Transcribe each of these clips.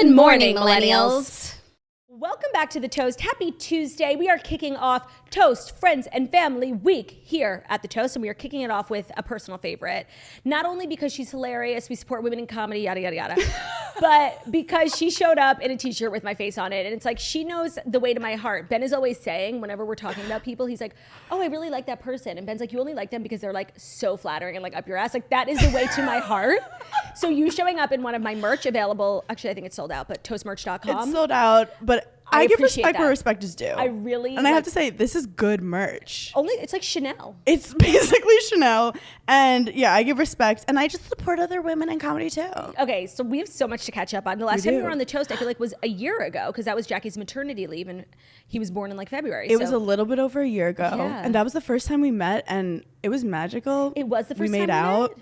Good morning, millennials. Welcome back to The Toast. Happy Tuesday. We are kicking off Toast, Friends, and Family Week here at The Toast, and we are kicking it off with a personal favorite. Not only because she's hilarious, we support women in comedy, yada, yada, yada, but because she showed up in a t-shirt with my face on it, and it's like she knows the way to my heart. Ben is always saying, whenever we're talking about people, he's like, oh, I really like that person. And Ben's like, you only like them because they're like so flattering and like up your ass. Like that is the way to my heart. So you showing up in one of my merch available, actually I think it's sold out, but toastmerch.com. It's sold out, but I give respect where respect is due. I really and I have to say, this is good merch. Only it's like Chanel. It's basically Chanel, and yeah, I give respect, and I just support other women in comedy too. Okay, so we have so much to catch up on. The last time we were on The Toast, I feel like was a year ago because that was Jackie's maternity leave, and he was born in like February. It was a little bit over a year ago, and that was the first time we met, and it was magical. It was the first time we made out.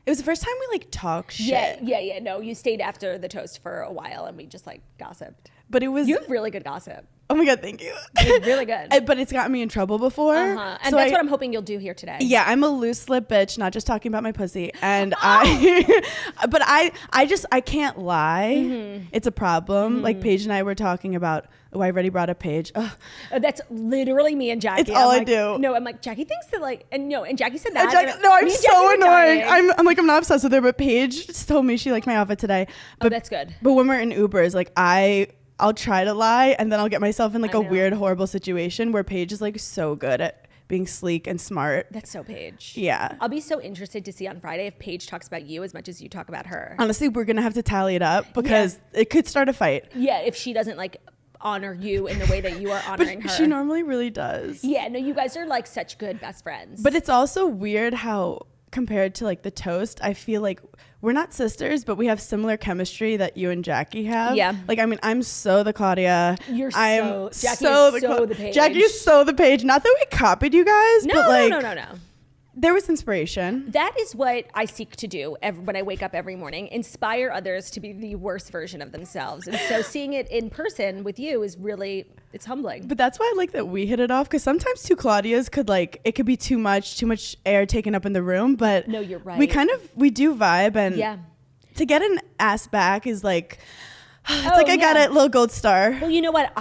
It was the first time we like talked shit. Yeah. No, you stayed after The Toast for a while, and we just like gossiped. But it was... You have really good gossip. Oh my God, thank you. It's really good. But it's gotten me in trouble before. And so that's what I'm hoping you'll do here today. Yeah, I'm a loose lip bitch, not just talking about my pussy. And I can't lie. Mm-hmm. It's a problem. Mm-hmm. Like Paige and I were talking about, I already brought up Paige. That's literally me and Jackie. It's all I do. No, I'm like, Jackie thinks that like, and Jackie said that. I'm so annoying. I'm like, I'm not obsessed with her, but Paige just told me she liked my outfit today. But, that's good. But when we're in Ubers, like I'll try to lie, and then I'll get myself in like a weird, horrible situation where Paige is like so good at being sleek and smart. That's so Paige. Yeah. I'll be so interested to see on Friday if Paige talks about you as much as you talk about her. Honestly, we're going to have to tally it up because it could start a fight. Yeah, if she doesn't like honor you in the way that you are honoring her. She normally really does. Yeah, no, you guys are like such good best friends. But it's also weird how compared to like The Toast, I feel like we're not sisters, but we have similar chemistry that you and Jackie have. Yeah. Like, I mean, I'm so the Claudia. Jackie is the Paige. Jackie is so the Paige. Not that we copied you guys, but like. No. There was inspiration. That is what I seek to do when I wake up every morning, inspire others to be the worst version of themselves. And so seeing it in person with you is really, it's humbling. But that's why I like that we hit it off, because sometimes two Claudias it could be too much air taken up in the room. But no, you're right. We do vibe, and to get an ass back is like, I got a little gold star. Well, you know what?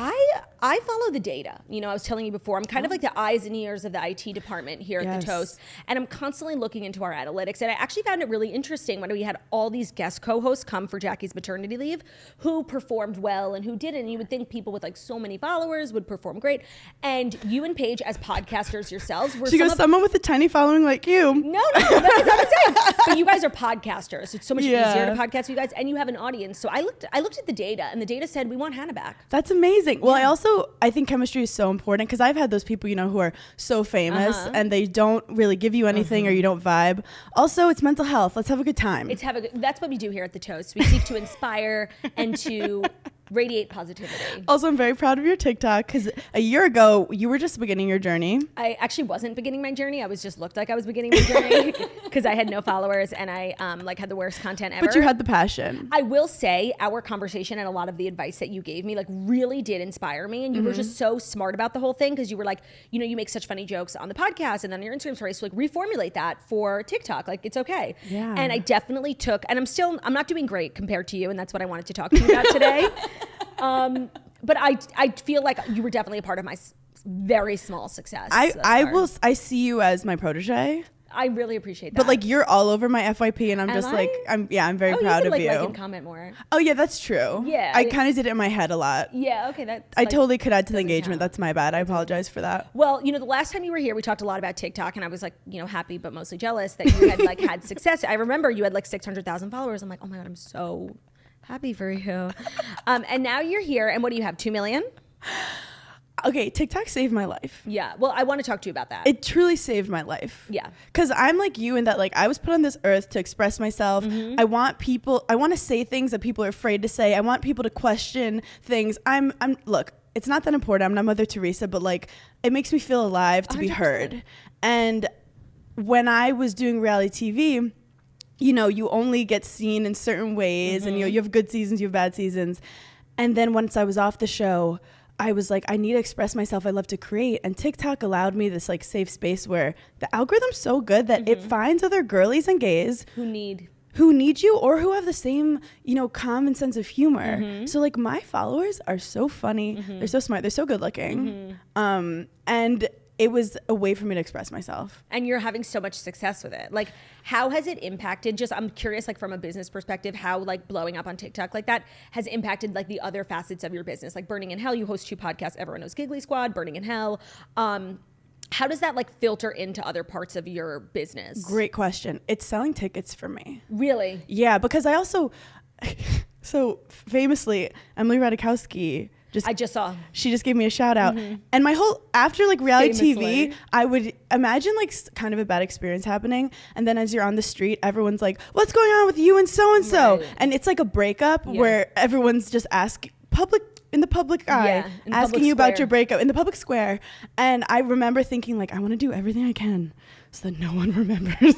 I follow the data. You know, I was telling you before, I'm kind of like the eyes and ears of the IT department here at The Toast. And I'm constantly looking into our analytics. And I actually found it really interesting when we had all these guest co-hosts come for Jackie's maternity leave who performed well and who didn't. And you would think people with like so many followers would perform great. And you and Paige as podcasters yourselves were someone with a tiny following like you. No, that's not what I'm saying. But you guys are podcasters. So it's so much easier to podcast with you guys. And you have an audience. So I looked at the data, and the data said we want Hannah back. That's amazing. Well, I think chemistry is so important, because I've had those people, who are so famous and they don't really give you anything or you don't vibe. Also, it's mental health. Let's have a good time. That's what we do here at The Toast. We seek to inspire and to radiate positivity. Also, I'm very proud of your TikTok, because a year ago you were just beginning your journey. I actually wasn't beginning my journey. I was just looked like I was beginning my journey because I had no followers and I had the worst content ever. But you had the passion. I will say our conversation and a lot of the advice that you gave me like really did inspire me, and you were just so smart about the whole thing, because you were like, you make such funny jokes on the podcast and then your Instagram stories, so like reformulate that for TikTok. Like it's okay. Yeah. And I definitely took, and I'm not doing great compared to you, and that's what I wanted to talk to you about today. But I feel like you were definitely a part of my very small success. I see you as my protege. I really appreciate that. But like you're all over my FYP, and I'm I'm very proud of you. Like and comment more. Oh yeah, that's true. Yeah, I kind of did it in my head a lot. Yeah, okay, I totally could add to the engagement. That's my bad. I apologize for that. Well, the last time you were here, we talked a lot about TikTok, and I was like, happy but mostly jealous that you had like had success. I remember you had like 600,000 followers. I'm like, oh my God, I'm so happy for you. And now you're here, and what do you have? 2 million? Okay, TikTok saved my life. Yeah, well, I want to talk to you about that. It truly saved my life. Yeah. Because I'm like you in that, like, I was put on this earth to express myself. I want to say things that people are afraid to say. I want people to question things. Look, it's not that important. I'm not Mother Teresa, but like, it makes me feel alive to 100%. Be heard. And when I was doing reality TV, you only get seen in certain ways, and you have good seasons, you have bad seasons. And then once I was off the show, I was like, I need to express myself. I love to create. And TikTok allowed me this like safe space where the algorithm's so good that it finds other girlies and gays who need who need you or who have the same, common sense of humor. So like my followers are so funny. They're so smart. They're so good looking. And it was a way for me to express myself. And you're having so much success with it. Like, how has it impacted, I'm curious, like from a business perspective, how like blowing up on TikTok like that has impacted like the other facets of your business? Like Burning in Hell, you host 2 podcasts. Everyone knows Giggly Squad, Burning in Hell. How does that like filter into other parts of your business? Great question. It's selling tickets for me. Really? Yeah, because I also, so famously, Emily Ratajkowski, I just saw. She just gave me a shout out. And my whole, after like reality TV, I would imagine like kind of a bad experience happening. And then as you're on the street, everyone's like, what's going on with you and so-and-so? Right. And it's like a breakup where everyone's just in the public eye, asking you about your breakup in the public square. And I remember thinking like, I want to do everything I can so that no one remembers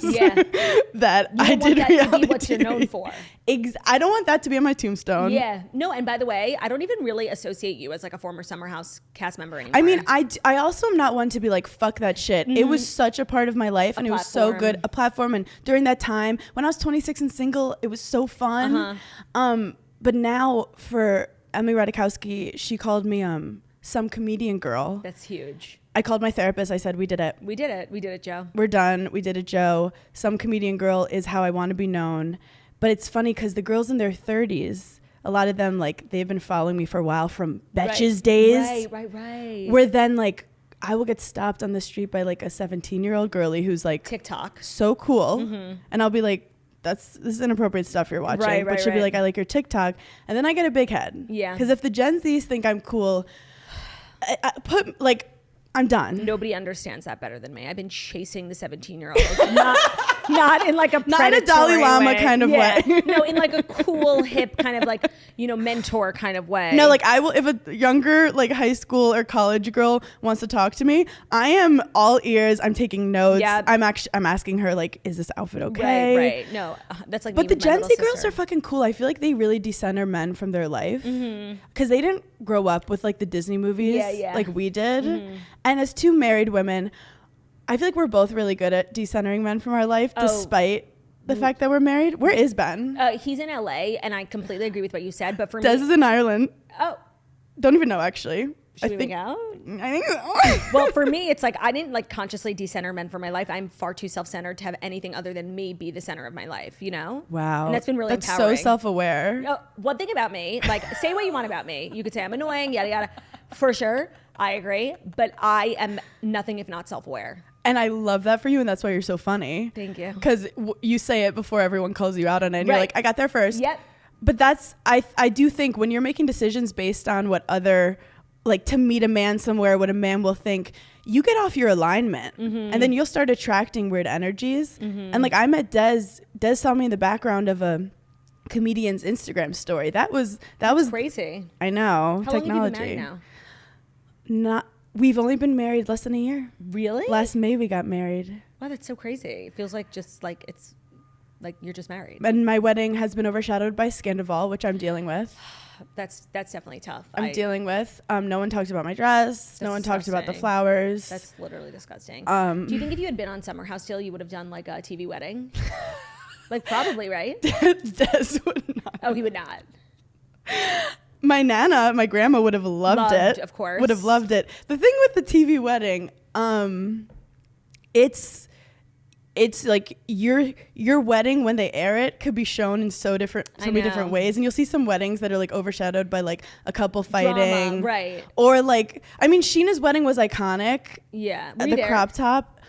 that I did reality TV. To be what you're known for. I don't want that to be on my tombstone. Yeah. No, and by the way, I don't even really associate you as like a former Summer House cast member anymore. I mean, I also am not one to be like, fuck that shit. It was such a part of my life and it was so good. A platform. And during that time, when I was 26 and single, it was so fun. But now for Emily Ratajkowski, she called me some comedian girl. That's huge. I called my therapist. I said, we did it. We did it, Joe. We're done. We did it, Joe. Some comedian girl is how I want to be known. But it's funny because the girls in their 30s, a lot of them, like, they've been following me for a while from Betches days. Right. Where then, like, I will get stopped on the street by, like, a 17-year-old girlie who's, like, TikTok. So cool. And I'll be like, this is inappropriate stuff you're watching. But she'll be like, I like your TikTok. And then I get a big head. Yeah. Because if the Gen Zs think I'm cool, I'm done. Nobody understands that better than me. I've been chasing the 17-year-old. Not in like a predatory not in a Dalai Lama kind of way. No, in like a cool, hip kind of like, mentor kind of way. No, like I will, if a younger like high school or college girl wants to talk to me, I am all ears. I'm taking notes. Yeah. I'm asking her like, is this outfit okay? Right. No, that's like. But the Gen Z girls are fucking cool. I feel like they really decenter men from their life because they didn't grow up with like the Disney movies like we did. And as 2 married women, I feel like we're both really good at decentering men from our life, despite the fact that we're married. Where is Ben? He's in LA, and I completely agree with what you said. But for Des me, is in Ireland. Oh, don't even know actually. Should we go? I think so. Well, for me, it's like I didn't like consciously decenter men for my life. I'm far too self-centered to have anything other than me be the center of my life. Wow, and that's been really empowering. So self-aware. One thing about me, like say what you want about me. You could say I'm annoying, yada yada. For sure, I agree. But I am nothing if not self-aware. And I love that for you, and that's why you're so funny. Thank you. Because you say it before everyone calls you out on it, and you're like, I got there first. Yep. But that's, I do think when you're making decisions based on what other, like to meet a man somewhere, what a man will think, you get off your alignment. And then you'll start attracting weird energies. And like I met Des saw me in the background of a comedian's Instagram story. That was crazy. I know. How technology. long have you been married now? We've only been married less than a year. Really? Last May we got married. Wow, that's so crazy. It feels like just like it's like you're just married. And my wedding has been overshadowed by Scandal, which I'm dealing with. That's definitely tough. I'm dealing with. No one talked about my dress. No one talked about the flowers. That's literally disgusting. Do you think if you had been on Summer House still, you would have done like a TV wedding? Like probably, right? Des would not. Oh, he would not. My Nana, my grandma would have loved it. Of course. Would have loved it. The thing with the TV wedding, it's like your wedding when they air it could be shown in so many different ways, and you'll see some weddings that are like overshadowed by like a couple fighting. Drama, right. Or like, I mean, Sheena's wedding was iconic. Yeah. At the crop top.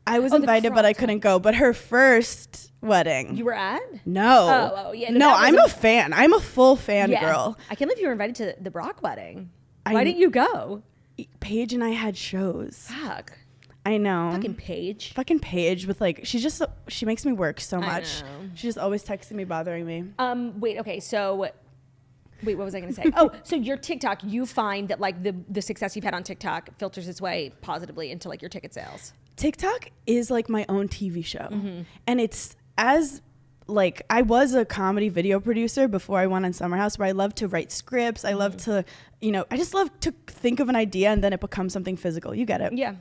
I was invited, but I couldn't go. But her first wedding. You were at? No. Oh yeah. No, I'm a fan. I'm a full fan girl. I can't believe you were invited to the Brock wedding. Why didn't you go? Paige and I had shows. Fuck. I know. Fucking Paige with like, she makes me work so much. She's just always texting me, bothering me. Wait, what was I going to say? Oh, so your TikTok, you find that like the success you've had on TikTok filters its way positively into like your ticket sales. TikTok is like my own TV show. And it's as like, I was a comedy video producer before I went on Summer House, where I love to write scripts. I love to, I just love to think of an idea and then it becomes something physical. You get it. Yeah.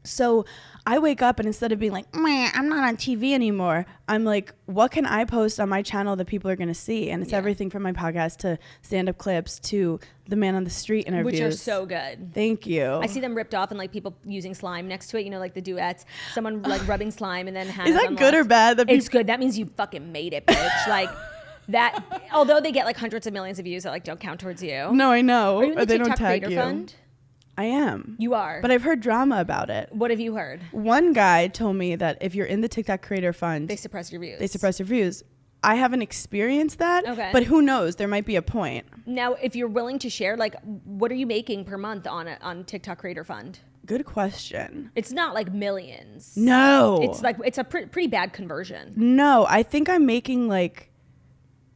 So I wake up and instead of being like, meh, I'm not on TV anymore, I'm like, what can I post on my channel that people are going to see? And it's everything from my podcast to stand-up clips to the Man on the Street interviews. Which are so good. Thank you. I see them ripped off and like people using slime next to it, you know, like the duets. Someone like rubbing slime and then Hannah's Is that unlocked. good or bad? It's good. That means you fucking made it, bitch. Like that, although they get like hundreds of millions of views that like don't count towards you. No, I know. Are you in the they TikTok don't tag Creator you. Fund? I am. You are. But I've heard drama about it. What have you heard? One guy told me that if you're in the TikTok Creator Fund, They suppress your views. They suppress your views. I haven't experienced that, Okay. but who knows? There might be a point. Now, if you're willing to share, like, what are you making per month on TikTok Creator Fund? Good question. It's not like millions. No. It's like it's a pretty bad conversion. No, I think I'm making like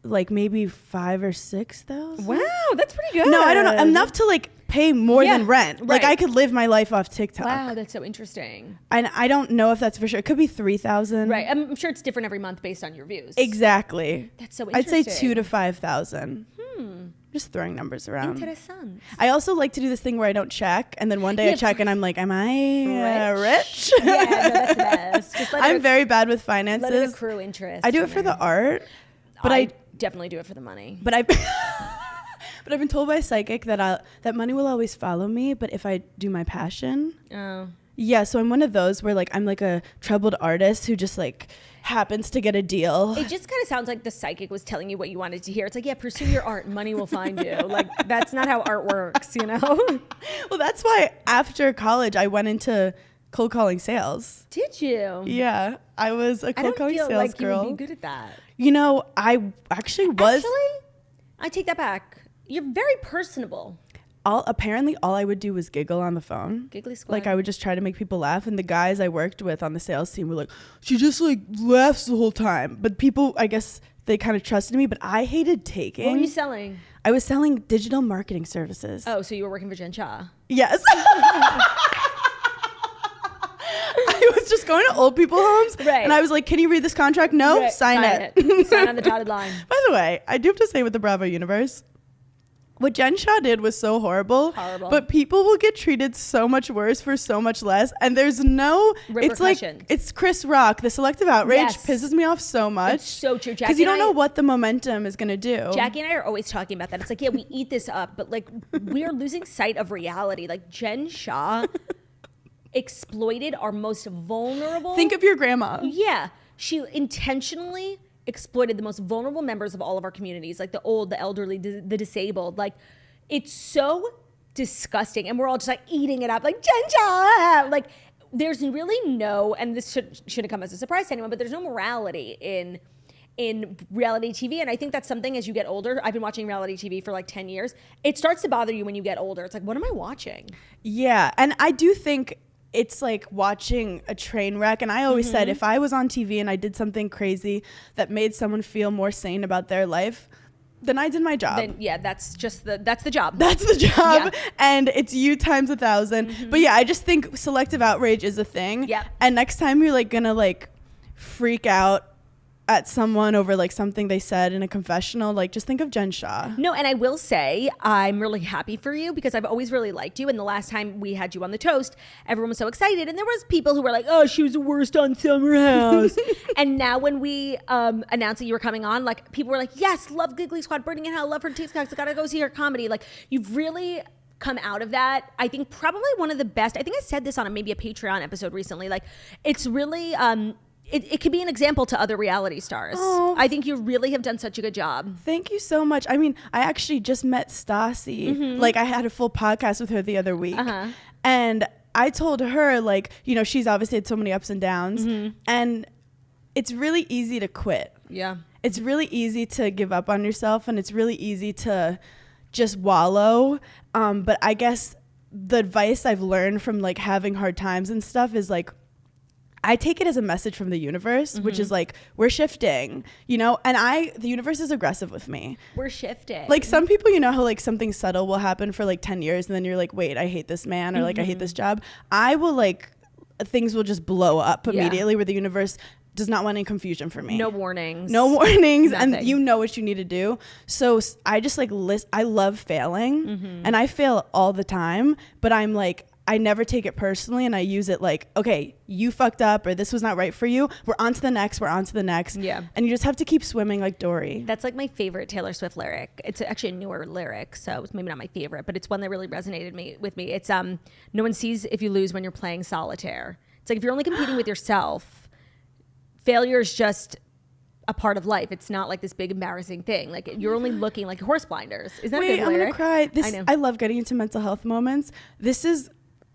maybe 5,000 or 6,000. Wow, that's pretty good. No, I don't know. Enough to like pay more than rent. Right. Like I could live my life off TikTok. Wow, that's so interesting. And I don't know if that's for sure. It could be 3,000. Right, I'm sure it's different every month based on your views. Exactly. That's so I'd interesting. say 2,000 to 5,000. Just throwing numbers around. Interessant. I also like to do this thing where I don't check, and then one day I check and I'm like, am I rich? Yeah, no, that's the best. Just let I'm it, very bad with let it finances. accrue interest. I do it for the art, but I definitely do it for the money. but I but I've been told by a psychic that that money will always follow me, but if I do my passion. Oh. Yeah, so I'm one of those where like I'm like a troubled artist who just like happens to get a deal. It just kind of sounds like the psychic was telling you what you wanted to hear. It's like, yeah, pursue your art, money will find you. Like that's not how art works, you know? Well, that's why after college I went into cold calling sales. Did you? Yeah, I was a cold calling I don't sales feel like girl. you would be good at that. You know, I actually was. Actually, I take that back. You're very personable. Apparently all I would do was giggle on the phone. Giggly squad. Like I would just try to make people laugh, and the guys I worked with on the sales team were like, she just like laughs the whole time. But people, I guess they kind of trusted me, but I hated taking. What were you selling? I was selling digital marketing services. Oh, so you were working for Jen Shah. Yes. I was just going to old people homes, Right. and I was like, can you read this contract? No, Right, sign it. Sign on the dotted line. By the way, I do have to say with the Bravo universe, what Jen Shah did was so horrible. Horrible. But people will get treated so much worse for so much less. And there's no, it's like, Repercussions. it's Chris Rock. The selective outrage Yes. pisses me off so much. It's so true. Because you don't know what the momentum is going to do. Jackie and I are always talking about that. It's like, yeah, we eat this up, but like we are losing sight of reality. Like Jen Shah exploited our most vulnerable. Think of your grandma. Yeah. She intentionally exploited the most vulnerable members of all of our communities, like the old, the elderly, the disabled. Like, it's so disgusting. And we're all just like eating it up, like, Jen Shah. Like, there's really no, and this shouldn't come as a surprise to anyone, but there's no morality in reality TV. And I think that's something as you get older. I've been watching reality TV for like 10 years. It starts to bother you when you get older. It's like, what am I watching? Yeah. And I do think it's like watching a train wreck. And I always said, if I was on TV and I did something crazy that made someone feel more sane about their life, then I did my job. Then yeah, that's the job. That's the job. Yeah. And it's you times 1,000. But yeah, I just think selective outrage is a thing. Yeah. And next time you're like gonna like freak out at someone over like something they said in a confessional, like just think of Jen Shah. No, and I will say I'm really happy for you because I've always really liked you. And the last time we had you on the Toast, everyone was so excited, and there was people who were like, "Oh, she was the worst on Summer House." And now when we announced that you were coming on, like people were like, "Yes, love Giggly Squad, Burning in Hell, love her TikToks. I gotta go see her comedy." Like you've really come out of that. I think probably one of the best. I think I said this on maybe a Patreon episode recently. Like it's really. It could be an example to other reality stars. Oh. I think you really have done such a good job. Thank you so much. I mean, I actually just met Stassi. Like I had a full podcast with her the other week. And I told her, like, you know, she's obviously had so many ups and downs. And it's really easy to quit. Yeah. It's really easy to give up on yourself, and it's really easy to just wallow. But I guess the advice I've learned from like having hard times and stuff is like, I take it as a message from the universe, which is like, we're shifting, you know, and the universe is aggressive with me. We're shifting. Like some people, you know, how like something subtle will happen for like 10 years and then you're like, wait, I hate this man, or like, I hate this job. I will like, things will just blow up immediately where the universe does not want any confusion for me. No warnings. No warnings. Nothing. And you know what you need to do. So I just like I love failing and I fail all the time, but I'm like, I never take it personally, and I use it like, okay, you fucked up, or this was not right for you. We're on to the next. Yeah. And you just have to keep swimming like Dory. That's like my favorite Taylor Swift lyric. It's actually a newer lyric, so it's maybe not my favorite, but it's one that really resonated with me. It's no one sees if you lose when you're playing solitaire. It's like if you're only competing with yourself, failure is just a part of life. It's not like this big embarrassing thing. Like you're only looking like horse blinders. Isn't that Wait, a good I'm lyric? gonna cry. I know. I love getting into mental health moments. This is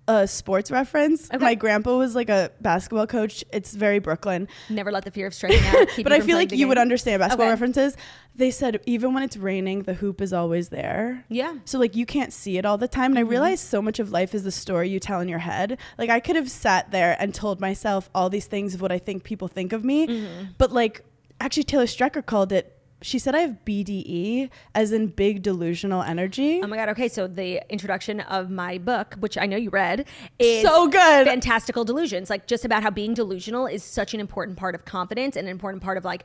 a sports reference. Okay. My grandpa was like a basketball coach. It's very Brooklyn. Never let the fear of striking out keep But you I from feel playing like the you would game. understand basketball Okay. references. They said even when it's raining, the hoop is always there. Yeah. So like you can't see it all the time. And I realized so much of life is the story you tell in your head. Like I could have sat there and told myself all these things of what I think people think of me. But like actually Taylor Strecker called it, she said I have BDE, as in big delusional energy. Oh my God. Okay. So the introduction of my book, which I know you read, is So good. Fantastical Delusions. Like just about how being delusional is such an important part of confidence and an important part of like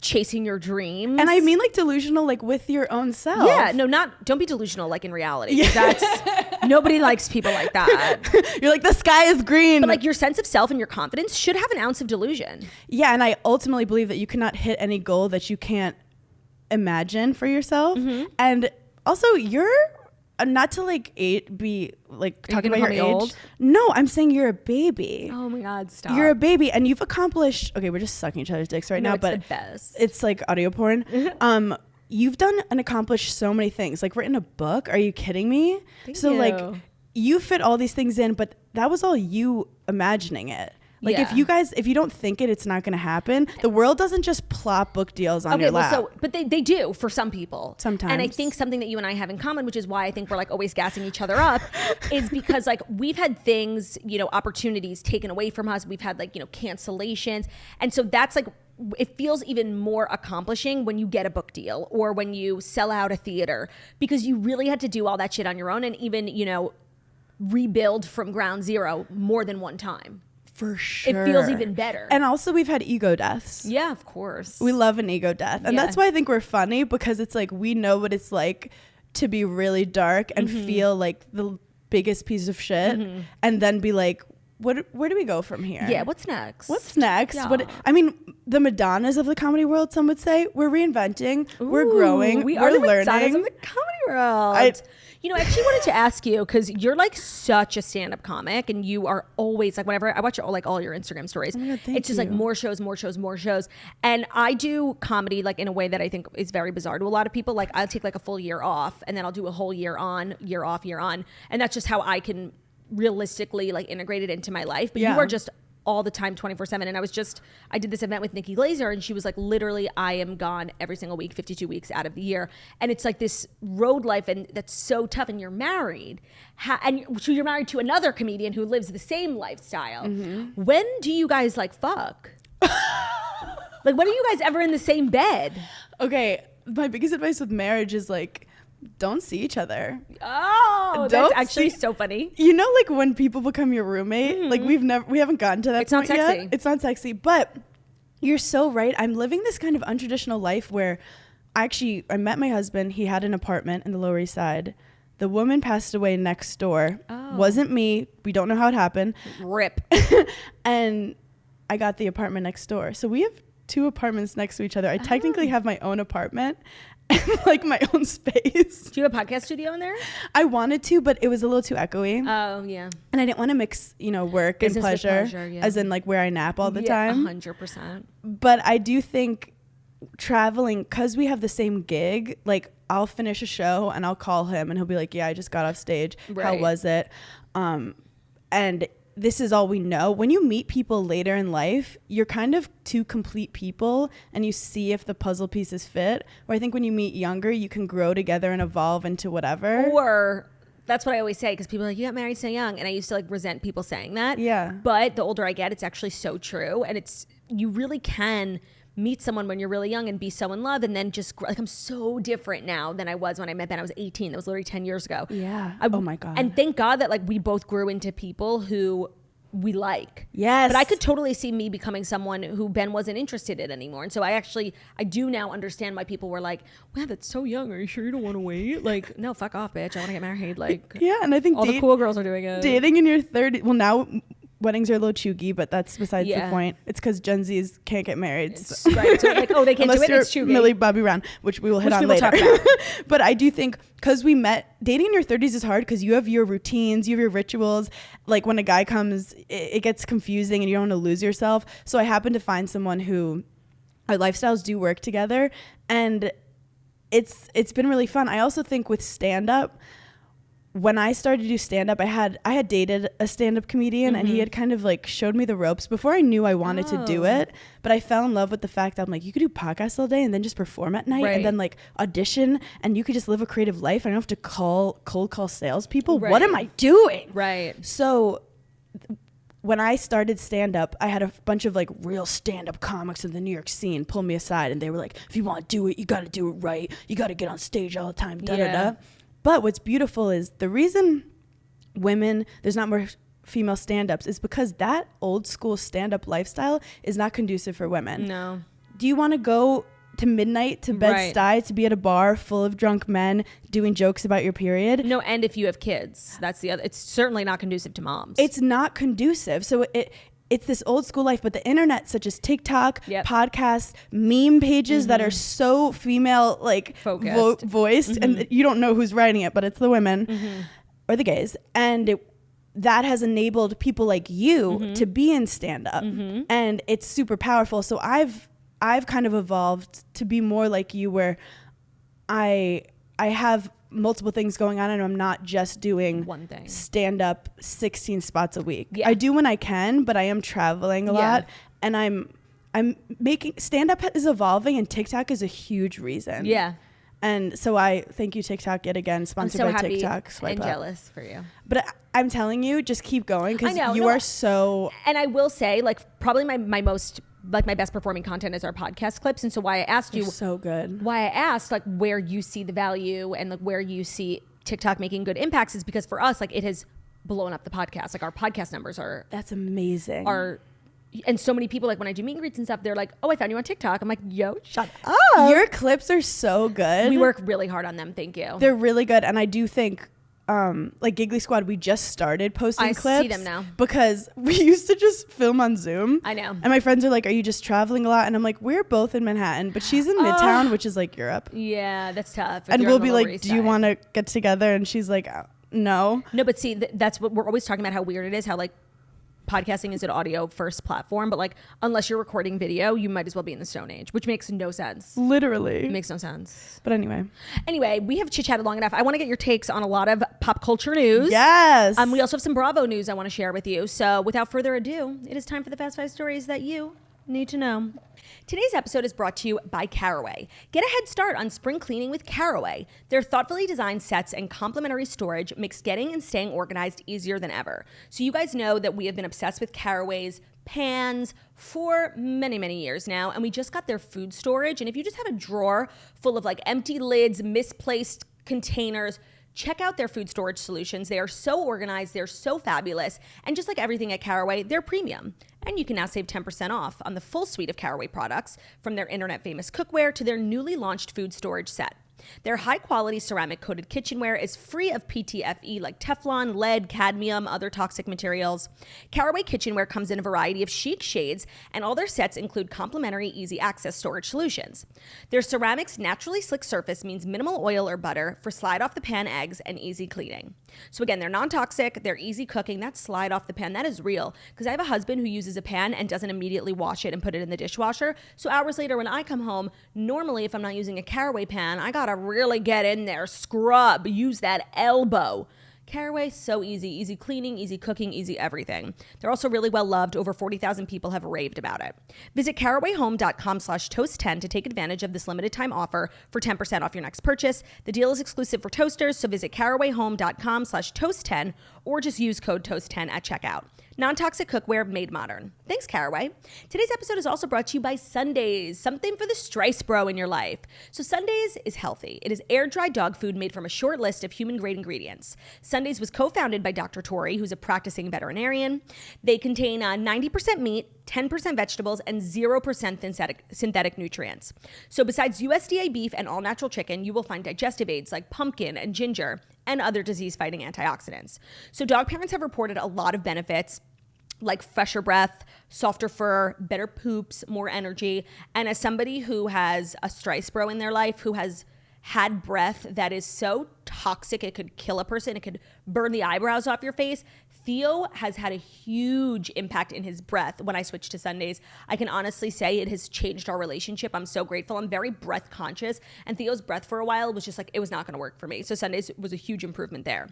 chasing your dreams. And I mean like delusional like with your own self. Yeah. No, don't be delusional like in reality. 'Cause that's nobody likes people like that. You're like, the sky is green. But like your sense of self and your confidence should have an ounce of delusion. Yeah, and I ultimately believe that you cannot hit any goal that you can't imagine for yourself. And also, you're not to like be like Are you talking gonna about your call me age. old? No, I'm saying you're a baby. Oh my God, stop. You're a baby, and you've accomplished. Okay, we're just sucking each other's dicks right No, now, it's but the best. it's like audio porn. You've done and accomplished so many things. Like written a book. Are you kidding me? Thank so you. like you fit all these things in, but that was all you imagining it. Like Yeah. if you don't think it, it's not going to happen. The world doesn't just plop book deals on your lap. But they do for some people. Sometimes. And I think something that you and I have in common, which is why I think we're like always gassing each other up, is because like we've had things, opportunities taken away from us. We've had like, cancellations. And so that's like, it feels even more accomplishing when you get a book deal or when you sell out a theater, because you really had to do all that shit on your own and even, rebuild from ground zero more than one time. For sure. It feels even better. And also we've had ego deaths. Yeah, of course. We love an ego death. And Yeah. that's why I think we're funny, because it's like we know what it's like to be really dark and feel like the biggest piece of shit and then be like, where do we go from here? Yeah, what's next? What's next? Yeah. The Madonnas of the comedy world, some would say. We're reinventing. We're Ooh, we're are the Madonnas learning. of the comedy world. I actually wanted to ask you, because you're like such a stand-up comic, and you are always like, whenever I watch all your Instagram stories, Oh my God, thank it's just like you. more shows. And I do comedy like in a way that I think is very bizarre to a lot of people. Like I'll take like a full year off, and then I'll do a whole year on, year off, year on, and that's just how I can realistically like integrate it into my life. But you Yeah. are just all the time 24/7. And I did this event with Nikki Glazer, and she was like, literally, I am gone every single week, 52 weeks out of the year. And it's like this road life, and that's so tough. And you're married, so you're married to another comedian who lives the same lifestyle. When do you guys like fuck? Like, when are you guys ever in the same bed? Okay, my biggest advice with marriage is like, don't see each other. Oh, that's Don't actually see- so funny. You know, like when people become your roommate, like we haven't gotten to that It's not point sexy. yet. It's not sexy, but you're so right. I'm living this kind of untraditional life where I met my husband. He had an apartment in the Lower East Side. The woman passed away next door. Oh. Wasn't me. We don't know how it happened. Rip. And I got the apartment next door. So we have 2 apartments next to each other. I technically have my own apartment and like my own space. Do you have a podcast studio in there? I wanted to, but it was a little too echoey. Oh, yeah. And I didn't want to mix, work Business and with pleasure, pleasure, yeah. as in like where I nap all the Yeah, time. 100%. But I do think traveling, because we have the same gig, like I'll finish a show and I'll call him and he'll be like, yeah, I just got off stage. How Right. was it? And this is all we know. When you meet people later in life, you're kind of 2 complete people and you see if the puzzle pieces fit. Where I think when you meet younger, you can grow together and evolve into whatever. Or that's what I always say, because people are like, you got married so young. And I used to like resent people saying that. Yeah. But the older I get, it's actually so true. And you really can meet someone when you're really young and be so in love, and then just like, I'm so different now than I was when I met Ben. I was 18. That was literally 10 years ago. Yeah. Oh my God. And thank God that like we both grew into people who we like. Yes. But I could totally see me becoming someone who Ben wasn't interested in anymore. And so I do now understand why people were like, wow, that's so young. Are you sure you don't want to wait? Like, no, fuck off, bitch. I want to get married. Like, yeah. And I think all the cool girls are doing it. Dating in your 30s. Well, now weddings are a little chuggy, but that's besides the point. It's because Gen Zs can't get married. Right. So like, oh, they can't do it. It's chuggy. Millie Bobby Brown, which we will hit on later. But I do think because we met, dating in your 30s is hard because you have your routines, you have your rituals. Like when a guy comes, it gets confusing and you don't want to lose yourself. So I happen to find someone who our lifestyles do work together, and it's been really fun. I also think with stand-up, when I started to do stand-up, I had dated a stand-up comedian, and he had kind of like showed me the ropes before I knew I wanted to do it. But I fell in love with the fact that I'm like, you could do podcasts all day and then just perform at night and then like audition, and you could just live a creative life. I don't have to cold call salespeople. What am I doing? Right. So when I started stand-up, I had a bunch of like real stand-up comics in the New York scene pull me aside, and they were like, if you want to do it, you got to do it right. You got to get on stage all the time. Da-da-da. But what's beautiful is the reason there's not more female stand-ups is because that old school stand-up lifestyle is not conducive for women. No. Do you want to go to midnight to Bed-Stuy to be at a bar full of drunk men doing jokes about your period? No, and if you have kids, that's the other. It's certainly not conducive to moms. It's not conducive. So it's this old school life, but the internet, such as TikTok, podcasts, meme pages that are so female like voiced, and you don't know who's writing it, but it's the women or the gays, and that has enabled people like you to be in stand-up, and it's super powerful. So I've kind of evolved to be more like you, where I have multiple things going on, and I'm not just doing one thing, stand up 16 spots a week. I do when I can, but I am traveling a lot, and I'm making stand up is evolving, and TikTok is a huge reason. And so I thank you, TikTok, yet again, sponsored by TikTok. Swipe and up. Jealous for you. But I'm telling you, just keep going, because you are so. And I will say, like, probably my most, like, my best performing content is our podcast clips. And so why I asked you. So good. Why I asked, like, where you see the value and, like, where you see TikTok making good impacts is because for us, like, it has blown up the podcast. Like, our podcast numbers are. That's amazing. And so many people, like, when I do meet and greets and stuff, they're like, oh, I found you on TikTok. I'm like, yo, shut up. Your clips are so good. We work really hard on them. Thank you. They're really good. And I do think, like Giggly Squad, we just started posting clips. I see them now. Because we used to just film on Zoom. I know. And my friends are like, are you just traveling a lot? And I'm like, we're both in Manhattan, but she's in Midtown, which is like Europe. Yeah, that's tough. And we'll be like, do you want to get together? And she's like, no. No, but see, that's what we're always talking about, how weird it is, how, like, podcasting is an audio first platform, but, like, unless you're recording video, you might as well be in the Stone Age, which makes no sense. Literally. It makes no sense. But anyway, we have chit-chatted long enough. I want to get your takes on a lot of pop culture news. Yes. We also have some Bravo news I want to share with you. So without further ado, it is time for the Fast 5 stories that you need to know. Today's episode is brought to you by Caraway. Get a head start on spring cleaning with Caraway. Their thoughtfully designed sets and complimentary storage makes getting and staying organized easier than ever. So you guys know that we have been obsessed with Caraway's pans for many, many years now, and we just got their food storage. And if you just have a drawer full of, like, empty lids, misplaced containers, check out their food storage solutions. They are so organized, they're so fabulous, and just like everything at Caraway, they're premium. And you can now save 10% off on the full suite of Caraway products, from their internet famous cookware to their newly launched food storage set. Their high-quality ceramic-coated kitchenware is free of PTFE like Teflon, lead, cadmium, other toxic materials. Caraway kitchenware comes in a variety of chic shades, and all their sets include complimentary easy-access storage solutions. Their ceramic's naturally slick surface means minimal oil or butter for slide-off-the-pan eggs and easy cleaning. So again, they're non-toxic, they're easy cooking. That slide-off-the-pan, that is real, because I have a husband who uses a pan and doesn't immediately wash it and put it in the dishwasher. So hours later when I come home, normally if I'm not using a Caraway pan, I gotta really get in there, scrub, use that elbow. Caraway, so easy cleaning, easy cooking, easy everything. They're also really well loved. Over 40,000 people have raved about it. Visit carawayhome.com/toast10 to take advantage of this limited time offer for 10% off your next purchase. The deal is exclusive for toasters, so visit carawayhome.com/toast10 or just use code toast10 at checkout. Non-toxic cookware made modern. Thanks, Caraway. Today's episode is also brought to you by Sundays, something for the strice bro in your life. So Sundays is healthy. It is air-dried dog food made from a short list of human-grade ingredients. Sundays was co-founded by Dr. Tori, who's a practicing veterinarian. They contain 90% meat, 10% vegetables, and 0% synthetic nutrients. So besides USDA beef and all-natural chicken, you will find digestive aids like pumpkin and ginger and other disease-fighting antioxidants. So dog parents have reported a lot of benefits like fresher breath, softer fur, better poops, more energy. And as somebody who has a strice bro in their life, who has had breath that is so toxic it could kill a person, it could burn the eyebrows off your face, Theo has had a huge impact in his breath when I switched to Sundays. I can honestly say it has changed our relationship. I'm so grateful. I'm very breath conscious, and Theo's breath for a while was just like, it was not going to work for me. So Sundays was a huge improvement there.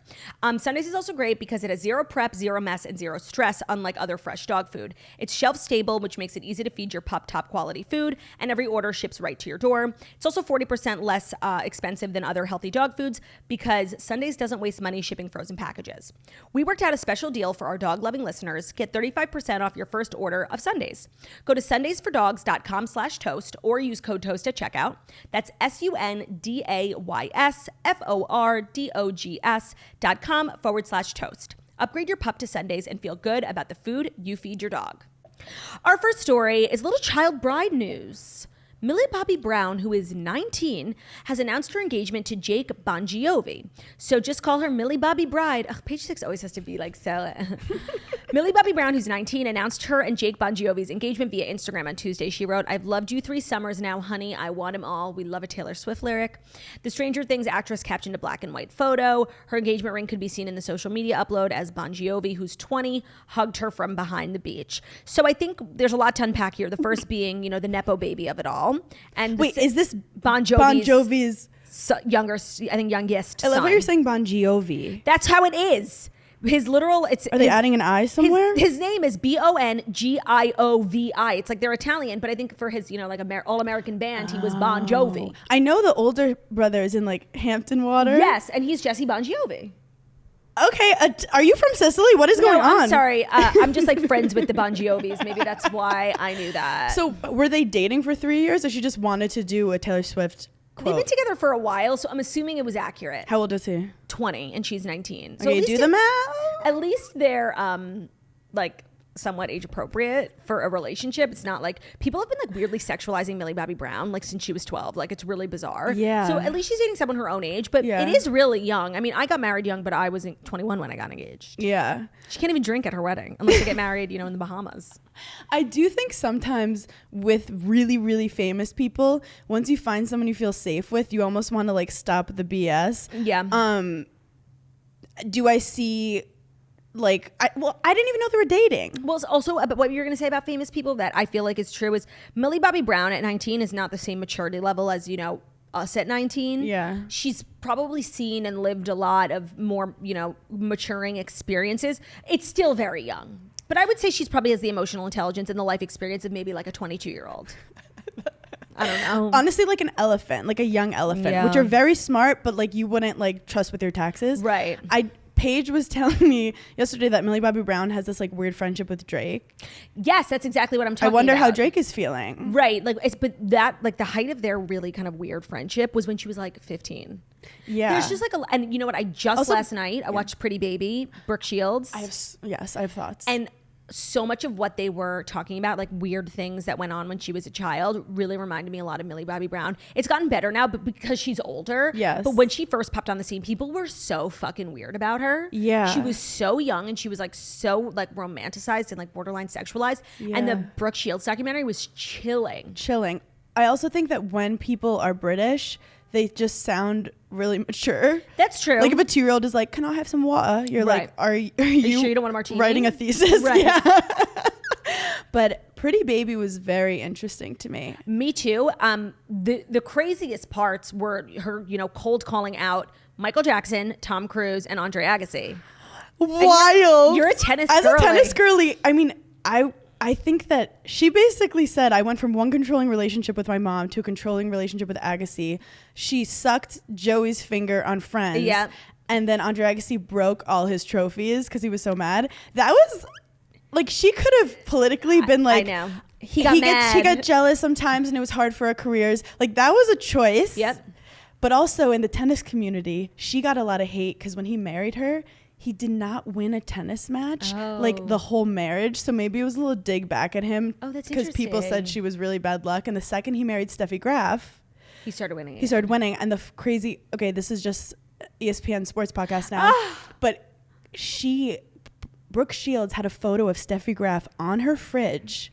Sundays is also great because it has zero prep, zero mess, and zero stress, unlike other fresh dog food. It's shelf stable, which makes it easy to feed your pup top quality food, and every order ships right to your door. It's also 40% less expensive than other healthy dog foods because Sundays doesn't waste money shipping frozen packages. We worked out a special deal for our dog-loving listeners. Get 35% off your first order of Sundays. Go to sundaysfordogs.com/toast or use code TOAST at checkout. That's sundaysfordogs.com/toast. Upgrade your pup to Sundays and feel good about the food you feed your dog. Our first story is little child bride news. Millie Bobby Brown, who is 19, has announced her engagement to Jake Bongiovi. So just call her Millie Bobby Bride. Ugh, page 6 always has to be like, sell it. Millie Bobby Brown, who's 19, announced her and Jake Bongiovi's engagement via Instagram on Tuesday. She wrote, "I've loved you 3 summers now, honey. I want them all." We love a Taylor Swift lyric. The Stranger Things actress captioned a black and white photo. Her engagement ring could be seen in the social media upload as Bongiovi, who's 20, hugged her from behind the beach. So I think there's a lot to unpack here. The first being, the Nepo baby of it all. And wait, is this Bongiovi's youngest I love son. what you're saying, Bongiovi. That's how it is. His literal, Are they adding an I somewhere? His name is Bongiovi. It's like they're Italian, but I think for his, like all-American band, he was Bon Jovi. I know the older brother is in like Hampton Water. Yes, and he's Jesse Bongiovi. Okay, are you from Sicily? What is going on? I'm sorry. I'm just like friends with the Bongiovis. Maybe that's why I knew that. So were they dating for 3 years, or she just wanted to do a Taylor Swift quote? They've been together for a while, so I'm assuming it was accurate. How old is he? 20, and she's 19. So okay, do the math. At least they're like somewhat age appropriate for a relationship. It's not like people have been like weirdly sexualizing Millie Bobby Brown like since she was 12. Like it's really bizarre. Yeah. So at least she's dating someone her own age, but it is really young. I mean, I got married young, but I was 21 when I got engaged. Yeah. She can't even drink at her wedding unless they get married, in the Bahamas. I do think sometimes with really, really famous people, once you find someone you feel safe with, you almost want to like stop the BS. Yeah. Do I see like I didn't even know they were dating. Well, it's also, but what you're going to say about famous people that I feel like is true is Millie Bobby Brown at 19 is not the same maturity level as, us at 19. Yeah. She's probably seen and lived a lot of more, maturing experiences. It's still very young. But I would say she's probably has the emotional intelligence and the life experience of maybe like a 22-year-old. I don't know. Honestly, like an elephant, like a young elephant, which are very smart, but like you wouldn't like trust with your taxes. Right. Paige was telling me yesterday that Millie Bobby Brown has this like weird friendship with Drake. Yes, that's exactly what I'm talking about. I wonder how Drake is feeling. Right. But that like the height of their really kind of weird friendship was when she was like 15. Yeah. There's just like and you know what? Last night I watched Pretty Baby, Brooke Shields. I have thoughts. And so much of what they were talking about, like weird things that went on when she was a child, really reminded me a lot of Millie Bobby Brown. It's gotten better now, but because she's older. Yes. But when she first popped on the scene, people were so fucking weird about her. Yeah. She was so young and she was like so like romanticized and like borderline sexualized. Yeah. And the Brooke Shields documentary was chilling. I also think that when people are British, they just sound really mature. That's true. Like if a 2-year-old is like, "Can I have some water?" You're right. like, "Are you sure you don't want a martini?" Writing a thesis? Right. Yeah. But Pretty Baby was very interesting to me. Me too. The craziest parts were her, cold calling out Michael Jackson, Tom Cruise, and Andre Agassi. Wild. You're a tennis As girly. a tennis girly, I mean, I think that she basically said, I went from one controlling relationship with my mom to a controlling relationship with Agassi. She sucked Joey's finger on Friends. Yeah. And then Andre Agassi broke all his trophies because he was so mad. That was like she could have politically been like, I know. He got jealous sometimes and it was hard for our careers. Like that was a choice. Yep. But also in the tennis community, she got a lot of hate because when he married her, he did not win a tennis match, like the whole marriage. So maybe it was a little dig back at him. Oh, that's because people said she was really bad luck. And the second he married Steffi Graf, he started winning. He started winning. And the crazy, okay, this is just ESPN sports podcast now, but Brooke Shields had a photo of Steffi Graf on her fridge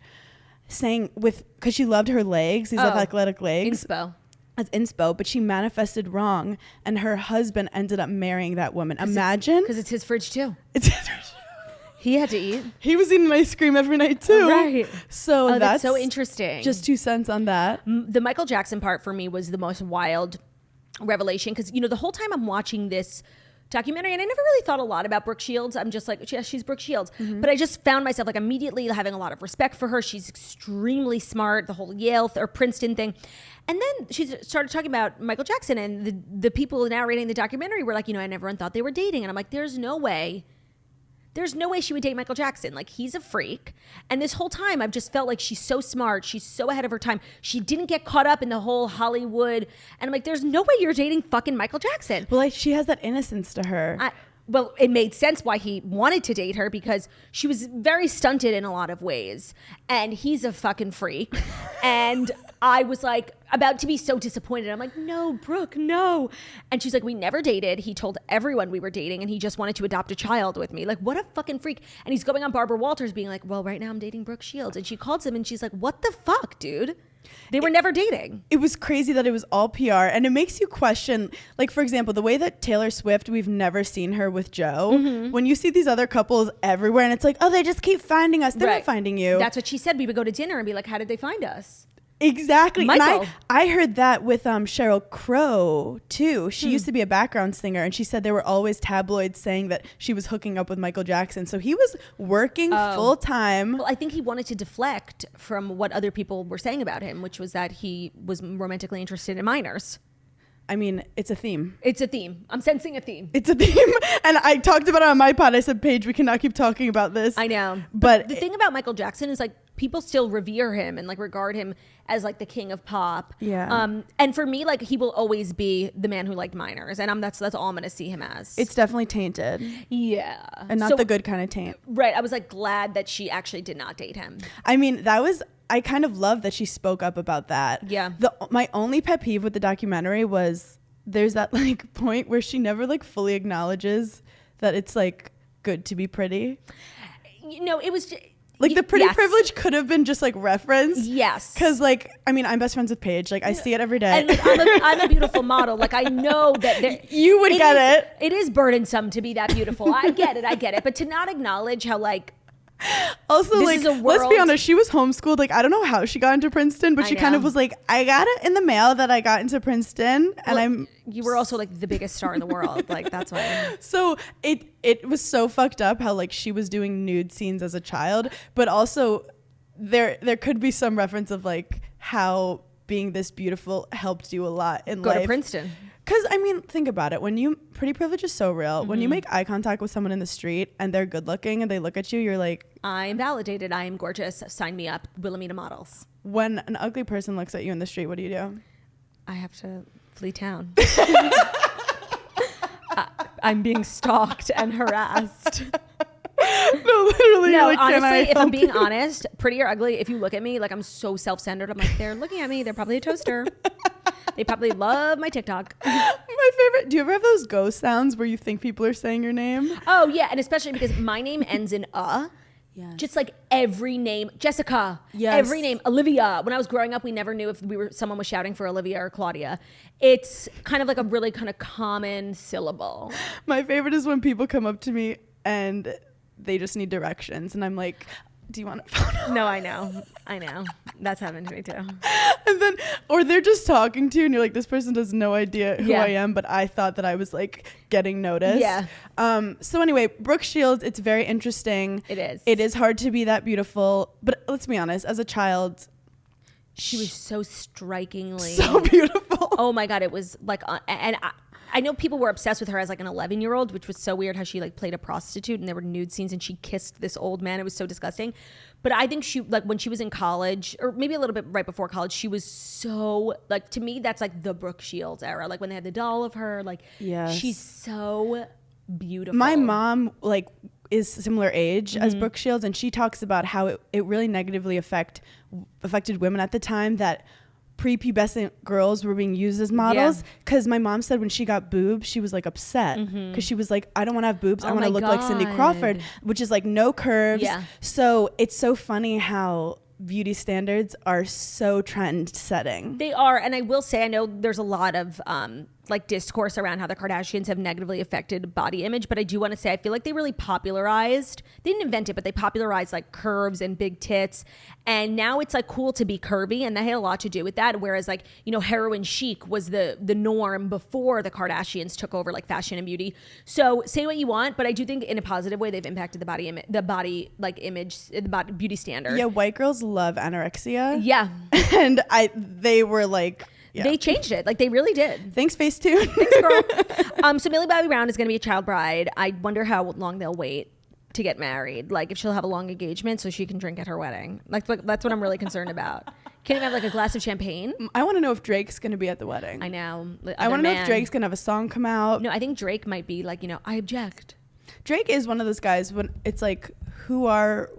saying because she loved her legs, these athletic legs. Inspo. As inspo, but she manifested wrong and her husband ended up marrying that woman. Imagine. Because it's his fridge too. It's his fridge. He had to eat. He was eating ice cream every night too. Right. So that's so interesting. Just 2 cents on that. The Michael Jackson part for me was the most wild revelation because, the whole time I'm watching this documentary, and I never really thought a lot about Brooke Shields. I'm just like, yeah, she's Brooke Shields. Mm-hmm. But I just found myself like immediately having a lot of respect for her. She's extremely smart, the whole Yale or Princeton thing. And then she started talking about Michael Jackson, and the people narrating the documentary were like, everyone thought they were dating. And I'm like, there's no way she would date Michael Jackson. Like, he's a freak. And this whole time, I've just felt like she's so smart. She's so ahead of her time. She didn't get caught up in the whole Hollywood. And I'm like, there's no way you're dating fucking Michael Jackson. Well, like, she has that innocence to her. Well, it made sense why he wanted to date her because she was very stunted in a lot of ways. And he's a fucking freak. And I was like about to be so disappointed. I'm like, no, Brooke, no. And she's like, we never dated. He told everyone we were dating and he just wanted to adopt a child with me. Like, what a fucking freak. And he's going on Barbara Walters being like, well, right now I'm dating Brooke Shields. And she calls him and she's like, what the fuck, dude? They were never dating. It was crazy that it was all PR. And it makes you question, like, for example, the way that Taylor Swift, we've never seen her with Joe. Mm-hmm. When you see these other couples everywhere and it's like, oh, they just keep finding us. They're not finding you. That's what she said. We would go to dinner and be like, how did they find us? Exactly. Michael. And I heard that with Sheryl Crow too. She used to be a background singer and she said there were always tabloids saying that she was hooking up with Michael Jackson. So he was working full time. Well, I think he wanted to deflect from what other people were saying about him, which was that he was romantically interested in minors. I mean, it's a theme. It's a theme. I'm sensing a theme. It's a theme. And I talked about it on my pod. I said, Paige, we cannot keep talking about this. I know. But the thing about Michael Jackson is like people still revere him and like regard him as like the king of pop. Yeah. And for me, like he will always be the man who liked minors. And that's all I'm going to see him as. It's definitely tainted. Yeah. And not the good kind of taint. Right. I was like glad that she actually did not date him. I mean, I kind of love that she spoke up about that. Yeah. My only pet peeve with the documentary was there's that like point where she never like fully acknowledges that it's like good to be pretty. It was just, like the pretty privilege could have been just like referenced. Yes. Because like, I mean, I'm best friends with Paige. Like I see it every day. And like, I'm a beautiful model. Like I know that you would get it. It is burdensome to be that beautiful. I get it. But to not acknowledge how like, also, like, let's be honest, she was homeschooled. Like, I don't know how she got into Princeton, but she kind of was like, I got it in the mail that I got into Princeton. And you were also like the biggest star in the world. Like, that's why. So it was so fucked up how like she was doing nude scenes as a child, but also there could be some reference of like how being this beautiful helped you a lot in life. Go to Princeton. Because, I mean, think about it. Pretty privilege is so real. Mm-hmm. When you make eye contact with someone in the street and they're good looking and they look at you, you're like, I'm validated. I am gorgeous. Sign me up. Wilhelmina Models. When an ugly person looks at you in the street, what do you do? I have to flee town. I'm being stalked and harassed. No, literally. No, like, honestly, if I'm being honest, pretty or ugly, if you look at me, like I'm so self-centered. I'm like, they're looking at me. They're probably a toaster. They probably love my TikTok. My favorite. Do you ever have those ghost sounds where you think people are saying your name? Oh, yeah. And especially because my name ends in Yes. Just like every name. Jessica. Yes. Every name. Olivia. When I was growing up, we never knew if someone was shouting for Olivia or Claudia. It's kind of like a really kind of common syllable. My favorite is when people come up to me and they just need directions. And I'm like, do you want a photo? No, I know. That's happened to me too. And then, or they're just talking to you and you're like, this person has no idea who I am, but I thought that I was like getting noticed. Yeah. So anyway, Brooke Shields, it's very interesting. It is. It is hard to be that beautiful, but let's be honest, as a child, she was so strikingly so beautiful. Oh my God. It was like, I know people were obsessed with her as like an 11-year-old, which was so weird how she like played a prostitute and there were nude scenes and she kissed this old man. It was so disgusting. But I think she, like when she was in college, or maybe a little bit right before college, she was so, like, to me, that's like the Brooke Shields era. Like when they had the doll of her, like, she's so beautiful. My mom, like, is similar age as Brooke Shields, and she talks about how it really negatively affected women at the time, that prepubescent girls were being used as models. Because my mom said when she got boobs, she was like upset because she was like, I don't want to have boobs. I want to look like Cindy Crawford, which is like no curves. So it's so funny how beauty standards are so trend setting. They are. And I will say, I know there's a lot of like discourse around how the Kardashians have negatively affected body image, but I do want to say I feel like they really popularized, they didn't invent it, but they popularized like curves and big tits, and now it's like cool to be curvy, and that had a lot to do with that. Whereas like, you know, heroin chic was the norm before the Kardashians took over like fashion and beauty. So say what you want, but I do think in a positive way they've impacted the body image, the body beauty standard. Yeah, white girls love anorexia. Yeah. And they were like, they changed it. Like they really did. Thanks, Facetune. Thanks, girl. So Millie Bobby Brown is going to be a child bride. I wonder how long they'll wait to get married. Like if she'll have a long engagement so she can drink at her wedding. Like that's what I'm really concerned about. Can you have like a glass of champagne? I want to know if Drake's going to be at the wedding. I know. I want to know if Drake's going to have a song come out. No, I think Drake might be like, you know, I object. Drake is one of those guys when it's like, who are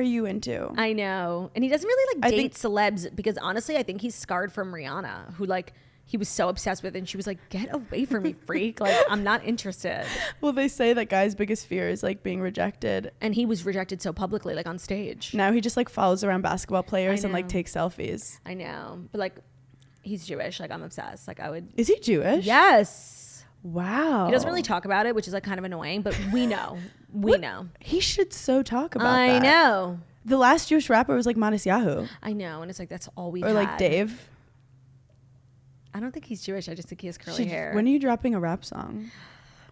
you into? I know. And he doesn't really like date celebs, because honestly, I think he's scarred from Rihanna, who like he was so obsessed with, and she was like, get away from me, freak. Like, I'm not interested. Well, they say that guys' biggest fear is like being rejected. And he was rejected so publicly, like on stage. Now he just like follows around basketball players and like takes selfies. I know. But like, he's Jewish. Like, I'm obsessed. Like, I would. Is he Jewish? Yes. Wow. He doesn't really talk about it, which is like kind of annoying, but we know. We know. He should so talk about that. I know. The last Jewish rapper was like Modest Yahoo. I know. And it's like, that's all we Or like Dave. I don't think he's Jewish. I just think he has curly hair. When are you dropping a rap song?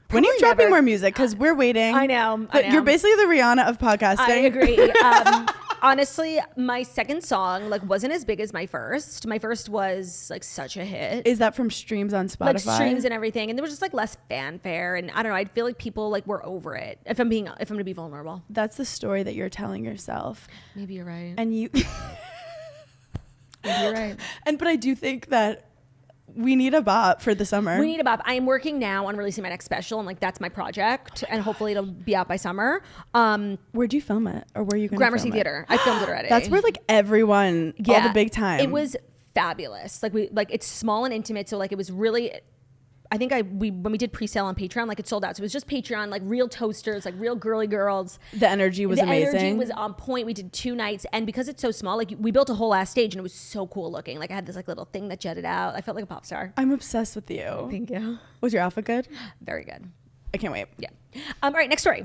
Probably when are you dropping never. more music? Because we're waiting. I know. You're basically the Rihanna of podcasting. I agree. Honestly, my second song like wasn't as big as my first. My first was like such a hit. Is that from streams on Spotify? Like streams and everything, and there was just like less fanfare, and I don't know. I feel like people like were over it. If I'm gonna be vulnerable, that's the story that you're telling yourself. Maybe you're right. And you. Maybe you're right. But I do think that we need a bop for the summer. We need a bop. I am working now on releasing my next special, and like that's my project, and hopefully it'll be out by summer. Where'd you film it, or were you going to Gramercy Theater? I filmed it already. That's where like everyone, all the big time. It was fabulous. Like it's small and intimate, so like it was really. I think when we did pre-sale on Patreon, like it sold out. So it was just Patreon, like real toasters, like real girly girls. The energy was amazing. The energy was on point. We did 2 nights, and because it's so small, like we built a whole ass stage, and it was so cool looking. Like I had this like little thing that jetted out. I felt like a pop star. I'm obsessed with you. Thank you. Was your outfit good? Very good. I can't wait. Yeah. All right, next story.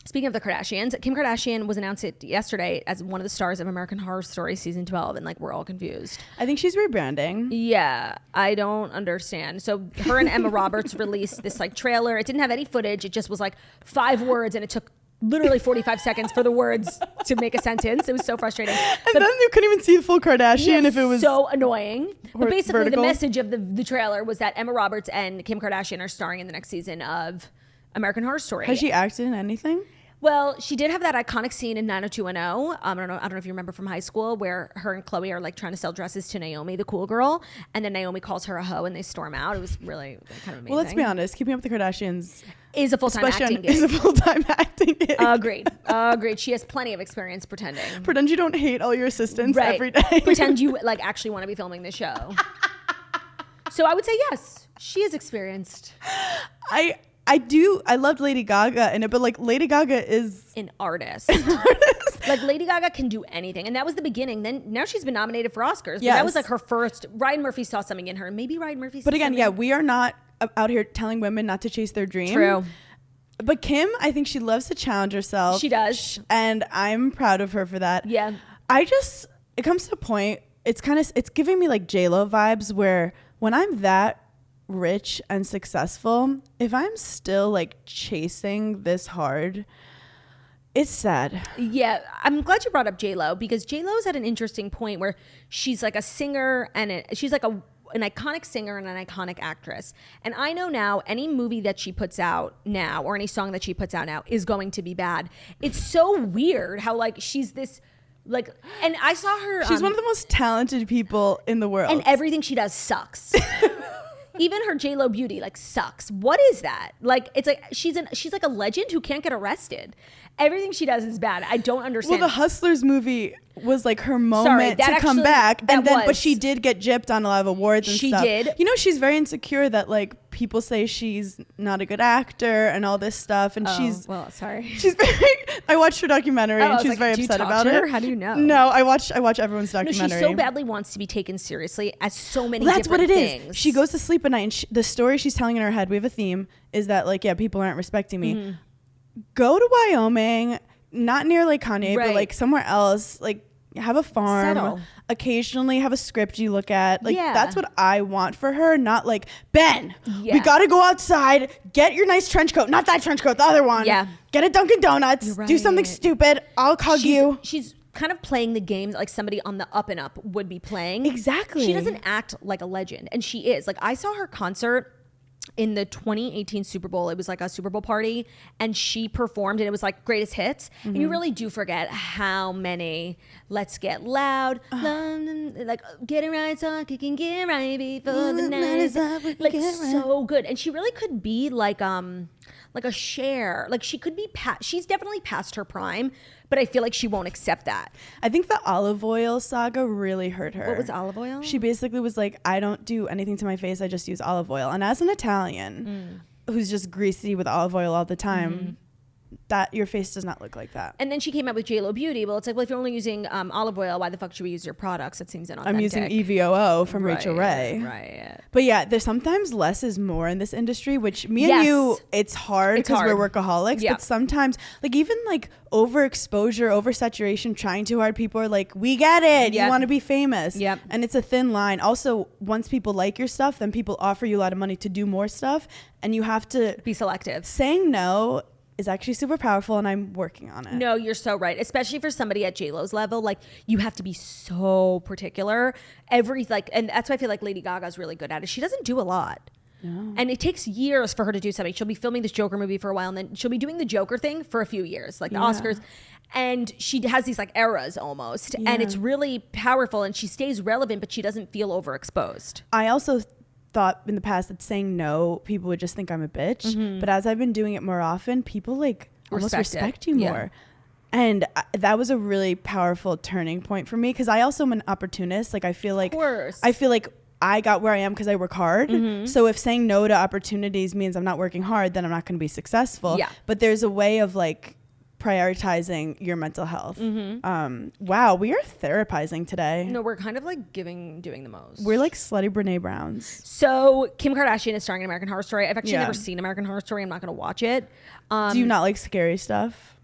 Speaking of the Kardashians, Kim Kardashian was announced yesterday as one of the stars of American Horror Story season 12, and like we're all confused. I think she's rebranding. Yeah, I don't understand. So her and Emma Roberts released this like trailer. It didn't have any footage. It just was like 5 words, and it took literally 45 seconds for the words to make a sentence. It was so frustrating. And then you couldn't even see the full Kardashian if it was so annoying. But basically vertical. The message of the trailer was that Emma Roberts and Kim Kardashian are starring in the next season of American Horror Story. Has she acted in anything? Well, she did have that iconic scene in 90210. I don't know if you remember from high school, where her and Chloe are like trying to sell dresses to Naomi, the cool girl, and then Naomi calls her a hoe, and they storm out. It was really kind of amazing. Well, let's be honest. Keeping Up with the Kardashians is a full-time acting gig. Is a full-time acting gig. Agreed. Agreed. She has plenty of experience pretending. Pretend you don't hate all your assistants every day. Pretend you like actually want to be filming the show. So I would say yes, she is experienced. I do. I loved Lady Gaga in it, but like Lady Gaga is an artist. Like Lady Gaga can do anything, and that was the beginning. Then now she's been nominated for Oscars. Yes. But that was like her first. Ryan Murphy saw something in her. Maybe Ryan Murphy. But again, yeah, we are not out here telling women not to chase their dream. True. But Kim, I think she loves to challenge herself. She does, and I'm proud of her for that. Yeah. It comes to a point. It's giving me like J-Lo vibes, where when I'm that rich and successful, if I'm still like chasing this hard, it's sad. Yeah, I'm glad you brought up J-Lo, because J-Lo's at an interesting point where she's like a singer and she's like a an iconic singer and an iconic actress. And I know now any movie that she puts out now or any song that she puts out now is going to be bad. It's so weird how like she's this like, and I saw her. She's one of the most talented people in the world. And everything she does sucks. Even her J-Lo beauty like sucks. What is that? Like it's like she's like a legend who can't get arrested. Everything she does is bad. I don't understand. Well, the Hustlers movie was like her moment to come back, and then but she did get gypped on a lot of awards and stuff. She did. You know, she's very insecure that like people say she's not a good actor and all this stuff, and she's very. I watched her documentary and she's very upset about it. How do you know? No, I watch everyone's documentary. No, she so badly wants to be taken seriously as so many. That's what it is. She goes to sleep at night, and the story she's telling in her head, we have a theme, is that like people aren't respecting me. Mm-hmm. Go to Wyoming, not near like Kanye, but like somewhere else. Like have a farm. Settle. Occasionally have a script you look at. Like that's what I want for her. Not like Ben. Yeah. We got to go outside. Get your nice trench coat. Not that trench coat. The other one. Yeah. Get a Dunkin' Donuts. Right. Do something stupid. I'll hug you. She's kind of playing the game that like somebody on the up and up would be playing. Exactly. She doesn't act like a legend, and she is. Like I saw her concert in the 2018 Super Bowl. It was like a Super Bowl party, and she performed, and it was like greatest hits. Mm-hmm. And you really do forget how many Let's Get Loud, like Get It Right so I can get right before the night is up, like so good. And she really could be like a Cher. Like she could be she's definitely past her prime, but I feel like she won't accept that. I think the olive oil saga really hurt her. What was olive oil? She basically was like, I don't do anything to my face. I just use olive oil. And as an Italian who's just greasy with olive oil all the time, that your face does not look like that. And then she came out with J-Lo Beauty. Well, it's like, well, if you're only using olive oil, why the fuck should we use your products? It seems inauthentic. I'm using EVOO from Rachel Ray. Right. But yeah, there's sometimes less is more in this industry, which me and you, it's hard because we're workaholics. But sometimes, like even like overexposure, oversaturation, trying too hard, people are like, we get it. You want to be famous. Yep. And it's a thin line. Also, once people like your stuff, then people offer you a lot of money to do more stuff. And you have to be selective. Saying no is actually super powerful, and I'm working on it. No, you're so right. Especially for somebody at J-Lo's level, like you have to be so particular. And that's why I feel like Lady Gaga's really good at it. She doesn't do a lot. No. And it takes years for her to do something. She'll be filming this Joker movie for a while, and then she'll be doing the Joker thing for a few years, like the Oscars. And she has these like eras almost, and it's really powerful, and she stays relevant, but she doesn't feel overexposed. I also thought in the past that saying no, people would just think I'm a bitch. But as I've been doing it more often, people like almost respect you more. And that was a really powerful turning point for me, because I also am an opportunist. Like I feel like I got where I am because I work hard. So if saying no to opportunities means I'm not working hard, then I'm not going to be successful. But there's a way of like prioritizing your mental health. Wow, we are therapizing today. No, we're kind of like doing the most. We're like slutty Brene Browns. So Kim Kardashian is starring in American Horror Story. I've actually never seen American Horror Story. I'm not going to watch it. Do you not like scary stuff?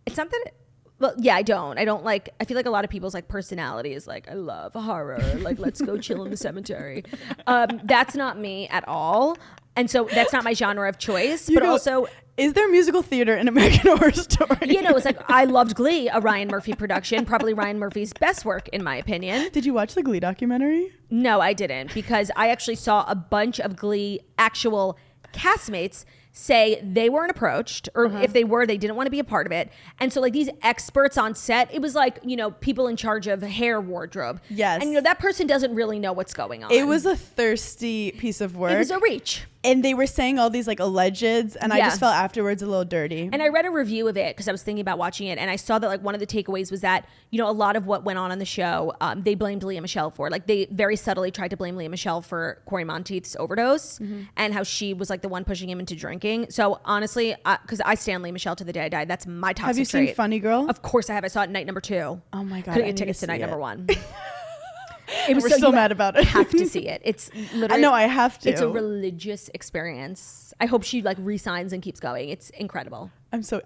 It's not that. Well, yeah, I don't like. I feel like a lot of people's like personality is like, I love horror. Like, let's go chill in the cemetery. That's not me at all. And so that's not my genre of choice. Also, is there musical theater in American Horror Story? It's like I loved Glee, a Ryan Murphy production, probably Ryan Murphy's best work in my opinion. Did you watch the Glee documentary? No, I didn't, because I actually saw a bunch of Glee actual castmates say they weren't approached, or if they were, they didn't want to be a part of it. And so like these experts on set, it was like, people in charge of hair wardrobe. Yes. And that person doesn't really know what's going on. It was a thirsty piece of work. It was a reach. And they were saying all these like allegeds, and I just felt afterwards a little dirty. And I read a review of it because I was thinking about watching it, and I saw that like one of the takeaways was that a lot of what went on the show, they blamed Lea Michele for. Like they very subtly tried to blame Lea Michele for Corey Monteith's overdose, and how she was like the one pushing him into drinking. So honestly, because I stand Lea Michele to the day I die, that's my toxic Have you trait. seen Funny Girl? Of course I have. I saw it night number 2. Oh my god! Couldn't get tickets to night number 1. We're still mad about it. Have to see it. It's literally. I know, I have to. It's a religious experience. I hope she like re-signs and keeps going. It's incredible.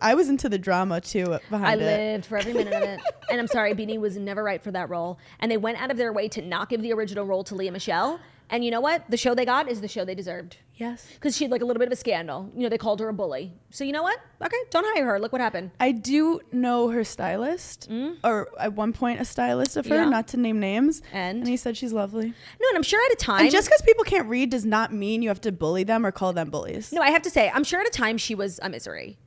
I was into the drama too behind it. I lived for every minute of it. And I'm sorry, Beanie was never right for that role. And they went out of their way to not give the original role to Lea Michele. And you know what? The show they got is the show they deserved. Yes. Because she had like a little bit of a scandal. You know, they called her a bully. So you know what? Okay, don't hire her. Look what happened. I do know her stylist, or at one point a stylist of her, Yeah. not to name names. And he said she's lovely. No, and I'm sure at a time. And just because people can't read does not mean you have to bully them or call them bullies. No, I have to say, I'm sure at a time she was a misery.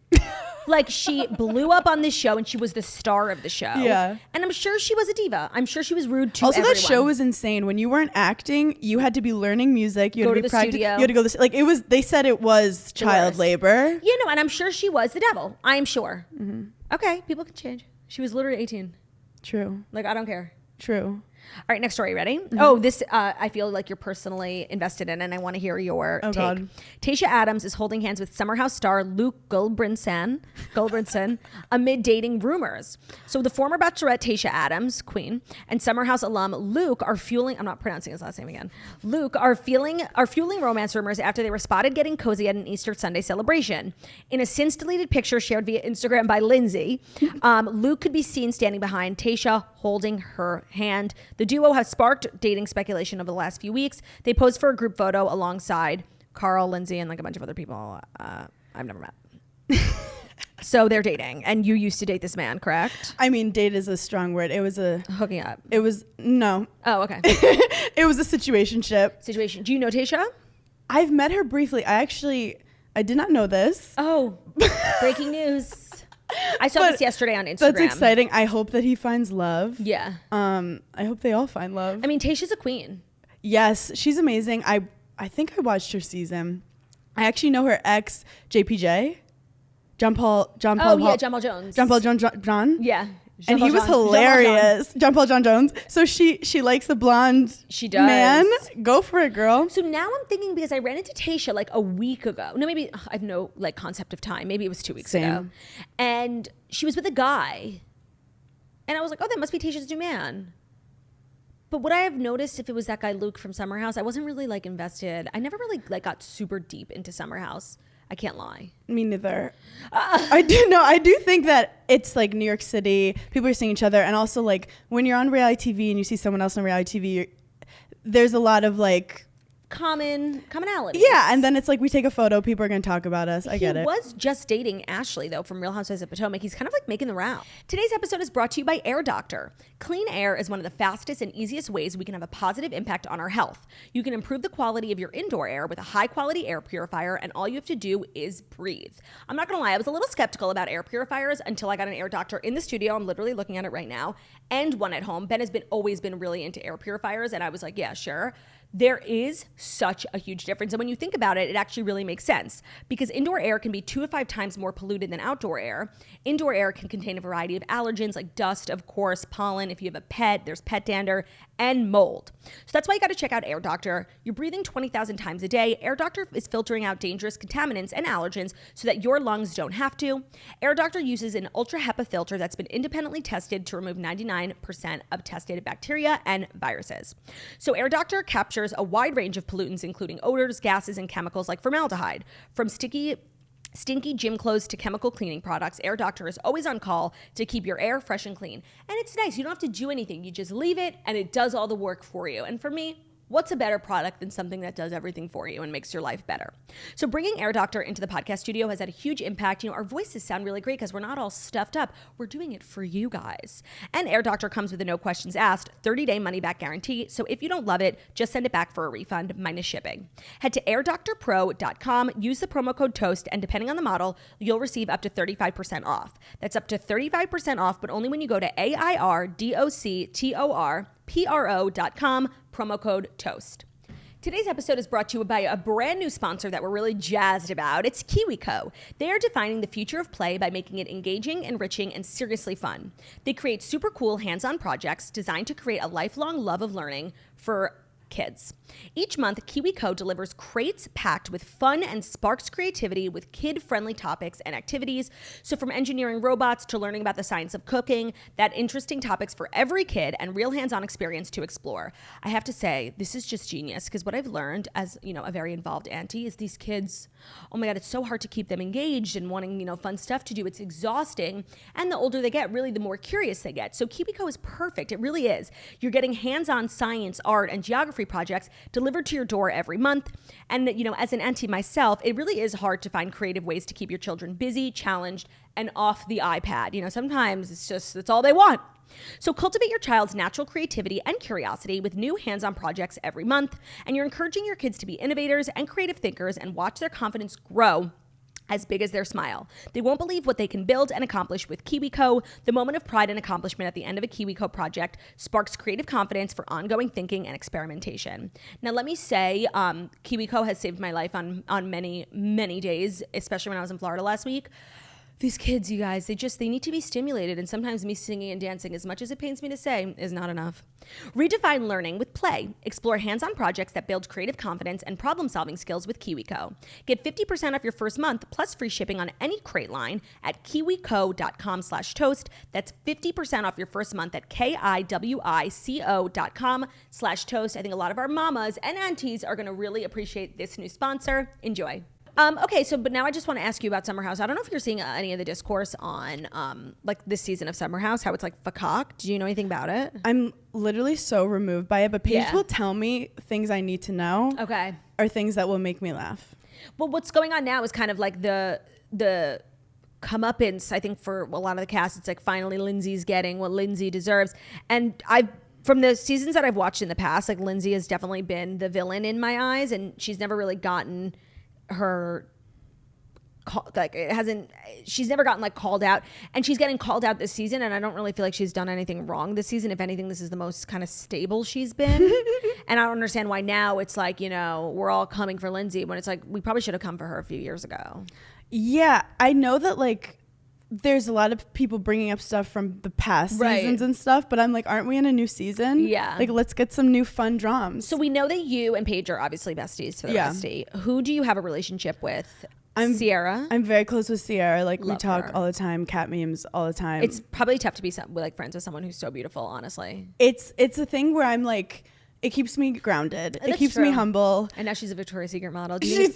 Like, she blew up on this show and she was the star of the show. Yeah. And I'm sure she was a diva. I'm sure she was rude to also, everyone. that show was insane. When you weren't acting, you had to be learning music. You Go had to to be the practicing. studio. You had to go to like it was. They said it was child worst. labor. You know, and I'm sure she was the devil. I am sure. Okay, people can change. She was literally 18. True. Like, I don't care. True. All right, next story. Ready? Oh, this I feel like you're personally invested in, and I want to hear your take. God. Tayshia Adams is holding hands with Summer House star Luke Gulbranson amid dating rumors. So the former Bachelorette Tayshia Adams, Queen, and Summer House alum Luke are fueling. I'm not pronouncing his last name again. Luke are fueling romance rumors after they were spotted getting cozy at an Easter Sunday celebration. In a since deleted picture shared via Instagram by Lindsay, Luke could be seen standing behind Tayshia holding her hand. The duo has sparked dating speculation over the last few weeks. They posed for a group photo alongside Carl, Lindsay, and like a bunch of other people I've never met. So they're dating, and you used to date this man, correct? I mean, date is a strong word. It was a hooking up. It was no. Oh, okay. It was a situationship. Situation. Do you know Tayshia? I've met her briefly. I did not know this. Oh, breaking news. I saw this yesterday on Instagram. That's exciting. I hope that he finds love. Yeah. I hope they all find love. I mean, Tayshia's a queen. Yes, she's amazing. I think I watched her season. I actually know her ex, JPJ. John Paul John Paul Jones. John. Yeah. And he was hilarious. John Paul Jones. So she likes the blonde man. Go for it, girl. So now I'm thinking, because I ran into Tayshia like a week ago. No, maybe I have no like concept of time. Maybe it was 2 weeks ago. And she was with a guy. And I was like, oh, that must be Tayshia's new man. But would I have noticed if it was that guy Luke from Summer House? I wasn't really like invested. I never really like got super deep into Summer House. I can't lie. Me neither. I do think that it's like New York City. People are seeing each other. And also like when you're on reality TV and you see someone else on reality TV, there's a lot of like commonality. Yeah, and then it's like we take a photo, people are going to talk about us. I get it. He was just dating Ashley, though, from Real Housewives of Potomac. He's kind of like making the round. Today's episode is brought to you by Air Doctor. Clean air is one of the fastest and easiest ways we can have a positive impact on our health. You can improve the quality of your indoor air with a high-quality air purifier, and all you have to do is breathe. I'm not going to lie, I was a little skeptical about air purifiers until I got an Air Doctor in the studio. I'm literally looking at it right now, and one at home. Ben has always been really into air purifiers, and I was like, yeah, sure. There is such a huge difference. And when you think about it, it actually really makes sense, because indoor air can be 2 to 5 times more polluted than outdoor air. Indoor air can contain a variety of allergens like dust, of course, pollen. If you have a pet, there's pet dander, and mold. So that's why you got to check out Air Doctor. You're breathing 20,000 times a day. Air Doctor is filtering out dangerous contaminants and allergens so that your lungs don't have to. Air Doctor uses an ultra HEPA filter that's been independently tested to remove 99% of tested bacteria and viruses. So Air Doctor captures a wide range of pollutants, including odors, gases, and chemicals like formaldehyde. From stinky gym clothes to chemical cleaning products, Air Doctor is always on call to keep your air fresh and clean. And it's nice. You don't have to do anything. You just leave it, and it does all the work for you. And for me, what's a better product than something that does everything for you and makes your life better? So bringing Air Doctor into the podcast studio has had a huge impact. You know, our voices sound really great because we're not all stuffed up. We're doing it for you guys. And Air Doctor comes with a no questions asked 30-day money-back guarantee. So if you don't love it, just send it back for a refund minus shipping. Head to airdoctorpro.com, use the promo code TOAST, and depending on the model, you'll receive up to 35% off. That's up to 35% off, but only when you go to airdoctorpro.com, promo code TOAST. Today's episode is brought to you by a brand new sponsor that we're really jazzed about. It's KiwiCo. They are defining the future of play by making it engaging, enriching, and seriously fun. They create super cool hands-on projects designed to create a lifelong love of learning for kids. Each month, KiwiCo delivers crates packed with fun and sparks creativity with kid-friendly topics and activities. So from engineering robots to learning about the science of cooking, that interesting topics for every kid and real hands-on experience to explore. I have to say, this is just genius, because what I've learned as, you know, a very involved auntie is these kids, oh my God, it's so hard to keep them engaged and wanting, you know, fun stuff to do. It's exhausting. And the older they get, really, the more curious they get. So KiwiCo is perfect. It really is. You're getting hands-on science, art, and geography child-free projects delivered to your door every month. And, as an auntie myself, it really is hard to find creative ways to keep your children busy, challenged, and off the iPad. Sometimes that's all they want. So cultivate your child's natural creativity and curiosity with new hands-on projects every month. And you're encouraging your kids to be innovators and creative thinkers and watch their confidence grow as big as their smile. They won't believe what they can build and accomplish with KiwiCo. The moment of pride and accomplishment at the end of a KiwiCo project sparks creative confidence for ongoing thinking and experimentation. Now, let me say, KiwiCo has saved my life on many, many days, especially when I was in Florida last week. These kids, you guys, they need to be stimulated. And sometimes me singing and dancing, as much as it pains me to say, is not enough. Redefine learning with play. Explore hands-on projects that build creative confidence and problem-solving skills with KiwiCo. Get 50% off your first month plus free shipping on any crate line at kiwico.com/toast. That's 50% off your first month at kiwico.com/toast. I think a lot of our mamas and aunties are going to really appreciate this new sponsor. Enjoy. Okay, but now I just want to ask you about Summer House. I don't know if you're seeing any of the discourse on this season of Summer House, how it's fakak. Do you know anything about it? I'm literally so removed by it, but Paige will tell me things I need to know. Okay. Or things that will make me laugh. Well, what's going on now is kind of like the comeuppance, I think, for a lot of the cast. It's finally Lindsay's getting what Lindsay deserves. And from the seasons that I've watched in the past, Lindsay has definitely been the villain in my eyes, and she's never really gotten her she's never gotten called out, and she's getting called out this season, and I don't really feel like she's done anything wrong this season. If anything, this is the most kind of stable she's been. And I don't understand why now it's we're all coming for Lindsay when it's we probably should have come for her a few years ago. Yeah, I know that there's a lot of people bringing up stuff from the past seasons and stuff, but I'm aren't we in a new season? Yeah. Let's get some new fun drums. So we know that you and Paige are obviously besties for the bestie. Who do you have a relationship with? Sierra. I'm very close with Sierra. We talk her all the time, cat memes all the time. It's probably tough to be friends with someone who's so beautiful, honestly. It's a thing where I'm it keeps me grounded. That's it keeps true. me humble. And now she's a Victoria's Secret model. Do you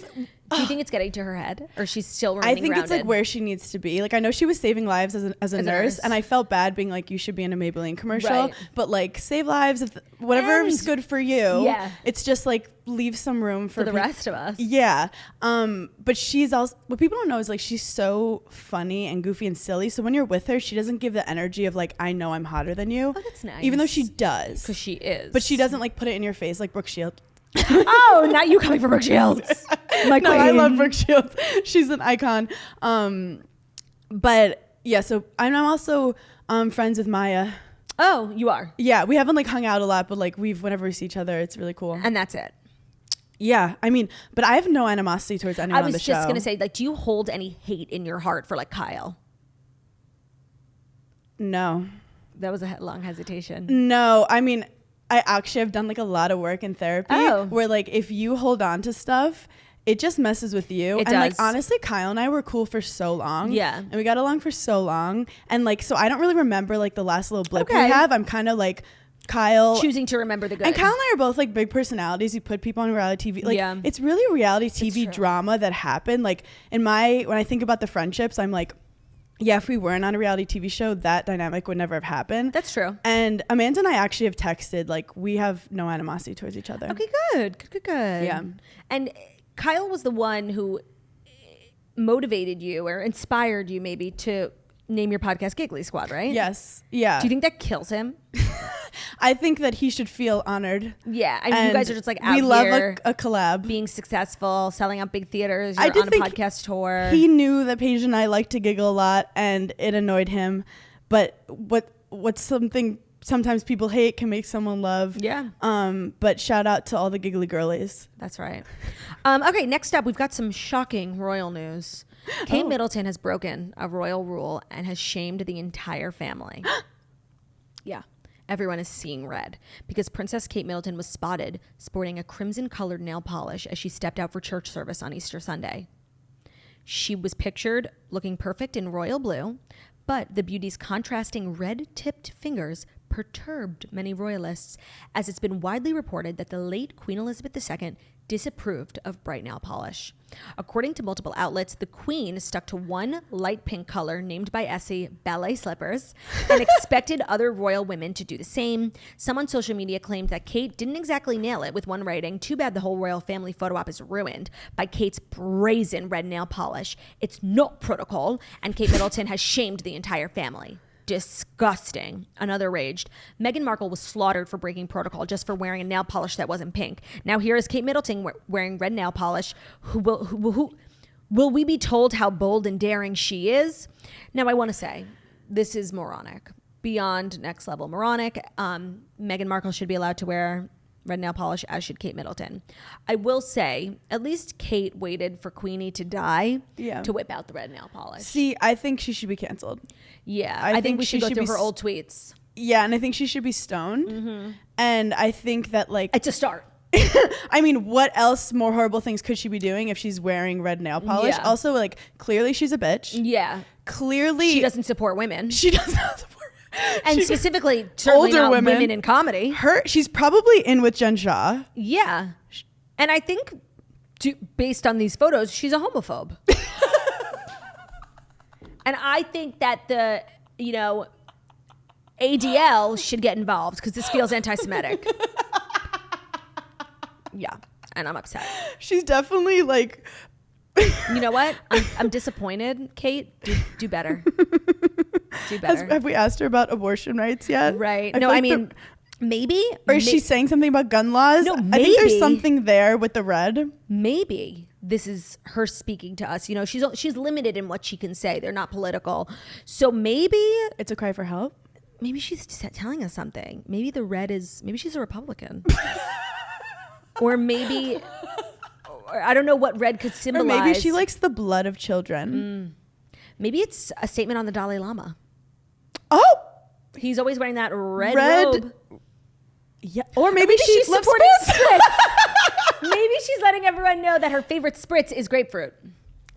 think it's getting to her head, or she's still remaining grounded? I think it's where she needs to be. I know she was saving lives as a nurse, and I felt bad being you should be in a Maybelline commercial, but save lives, whatever is good for you. Yeah. It's just leave some room for the rest of us. Yeah. But she's also, what people don't know is she's so funny and goofy and silly. So when you're with her, she doesn't give the energy of I know I'm hotter than you. Oh, that's nice. Even though she does. Because she is. But she doesn't put it in your face like Brooke Shields. Oh, not you coming for Brooke Shields. No, I love Brooke Shields. She's an icon. But yeah, so I'm also friends with Maya. Oh, you are? Yeah, we haven't hung out a lot, but whenever we see each other, it's really cool. And that's it. Yeah, but I have no animosity towards anyone on the show. I was just going to say, do you hold any hate in your heart for Kyle? No. That was a long hesitation. No, I actually have done a lot of work in therapy where if you hold on to stuff, it just messes with you. It and does. Honestly, Kyle and I were cool for so long. Yeah. And we got along for so long. And so I don't really remember the last little blip we Okay. have. I'm kind of Kyle choosing to remember the good. And Kyle and I are both big personalities. You put people on reality TV. It's really a reality TV drama that happened. When I think about the friendships, I'm yeah, if we weren't on a reality TV show, that dynamic would never have happened. That's true. And Amanda and I actually have texted, we have no animosity towards each other. Okay, good. Yeah. And Kyle was the one who motivated you or inspired you maybe to name your podcast Giggly Squad, right? Yes. Yeah. Do you think that kills him? I think that he should feel honored. Yeah. I mean, you guys are just out we love here a collab. being successful, selling out big theaters. You're on a podcast tour. He knew that Paige and I like to giggle a lot, and it annoyed him. But what's something sometimes people hate can make someone love. Yeah. But shout out to all the giggly girlies. That's right. Okay, next up, we've got some shocking royal news. Kate Middleton has broken a royal rule and has shamed the entire family. Yeah. Everyone is seeing red because Princess Kate Middleton was spotted sporting a crimson-colored nail polish as she stepped out for church service on Easter Sunday. She was pictured looking perfect in royal blue, but the beauty's contrasting red-tipped fingers perturbed many royalists, as it's been widely reported that the late Queen Elizabeth II disapproved of bright nail polish. According to multiple outlets, the queen stuck to one light pink color named by Essie ballet slippers and expected other royal women to do the same. Some on social media claimed that Kate didn't exactly nail it, with one writing, "Too bad the whole royal family photo op is ruined by Kate's brazen red nail polish. It's not protocol, and Kate Middleton has shamed the entire family." Disgusting. Another raged, "Meghan Markle was slaughtered for breaking protocol just for wearing a nail polish that wasn't pink. Now here is Kate Middleton wearing red nail polish. Who will we be told how bold and daring she is?" Now I want to say, this is moronic. Beyond next level moronic. Meghan Markle should be allowed to wear red nail polish, as should Kate Middleton. I will say, at least Kate waited for Queenie to die to whip out the red nail polish. See, I think she should be canceled. Yeah, I think we should go through her old tweets. Yeah, and I think she should be stoned. Mm-hmm. And I think that, like... It's a start. I mean, what else more horrible things could she be doing if she's wearing red nail polish? Yeah. Also, like, clearly she's a bitch. Yeah. Clearly... She doesn't support women. She does not support and specifically, certainly older not women in comedy. She's probably in with Jen Shah. Yeah. And I think, based on these photos, she's a homophobe. And I think that the, ADL should get involved because this feels anti-Semitic. Yeah. And I'm upset. She's definitely like... You know what? I'm disappointed, Kate. Do better. Do better. Have we asked her about abortion rights yet? Right. No, I mean, maybe. Or is she saying something about gun laws? No, maybe. I think there's something there with the red. Maybe this is her speaking to us. She's limited in what she can say. They're not political. So maybe. It's a cry for help. Maybe she's telling us something. Maybe maybe she's a Republican. Or maybe. I don't know what red could symbolize. Or maybe she likes the blood of children. Maybe it's a statement on the Dalai Lama. Oh! He's always wearing that red robe. Yeah. Or maybe she's supporting spritz. Maybe she's letting everyone know that her favorite spritz is grapefruit.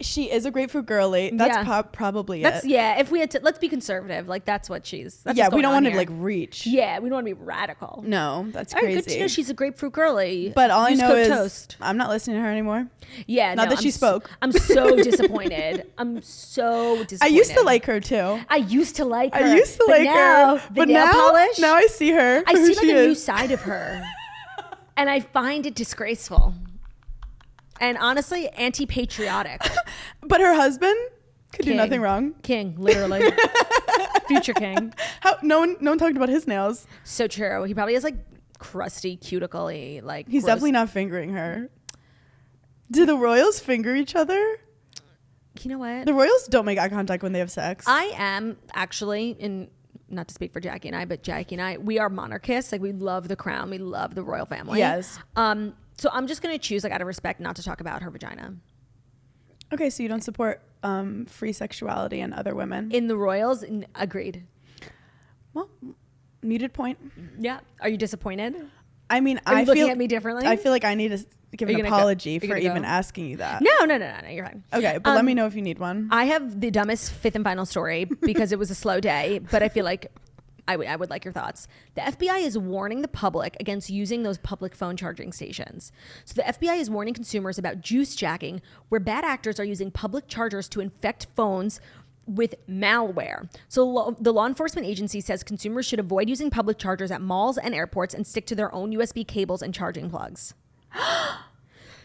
She is a grapefruit girly. That's probably it. Yeah, if we had to, let's be conservative. Like, that's what she's. That's we don't want to like reach. Yeah, we don't want to be radical. No, that's crazy. Good to know she's a grapefruit girly. But all I know is toast. I'm not listening to her anymore. Yeah, not that she spoke. I'm so disappointed. I used to like her too. I used to like her. But now, polish. Now I see her. I see like a new side of her, and I find it disgraceful. And honestly, anti-patriotic. But her husband could do nothing wrong. King, literally. Future king. No one talked about his nails. So true. He probably has like crusty, cuticle-y, like. He's definitely not fingering her. Do the royals finger each other? You know what? The royals don't make eye contact when they have sex. I am actually not to speak for Jackie and I, but Jackie and I, we are monarchists. Like, we love the crown. We love the royal family. Yes. So I'm just going to choose, like, out of respect, not to talk about her vagina. Okay, so you don't support free sexuality in other women? In the royals? Agreed. Well, muted point. Yeah. Are you disappointed? I mean, Are you looking at me differently? I feel like I need to give an apology for even asking you that. No, you're fine. Okay, but let me know if you need one. I have the dumbest fifth and final story because it was a slow day, but I feel like I would like your thoughts. The FBI is warning the public against using those public phone charging stations. So the FBI is warning consumers about juice jacking, where bad actors are using public chargers to infect phones with malware. So the law enforcement agency says consumers should avoid using public chargers at malls and airports and stick to their own USB cables and charging plugs.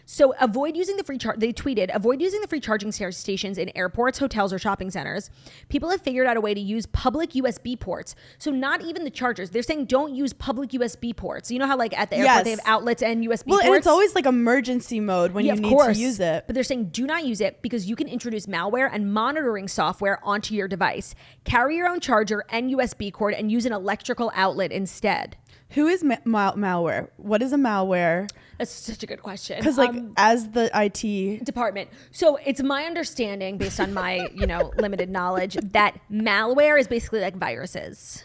So avoid using the free they tweeted, avoid using the free charging stations in airports, hotels, or shopping centers. People have figured out a way to use public USB ports. So not even the chargers. They're saying don't use public USB ports. You know how like at the airport they have outlets and USB ports? And it's always like emergency mode when you need to use it. But they're saying do not use it because you can introduce malware and monitoring software onto your device. Carry your own charger and USB cord and use an electrical outlet instead. Who is malware? What is a malware? That's such a good question. Because as the IT department. So it's my understanding based on my, limited knowledge that malware is basically like viruses.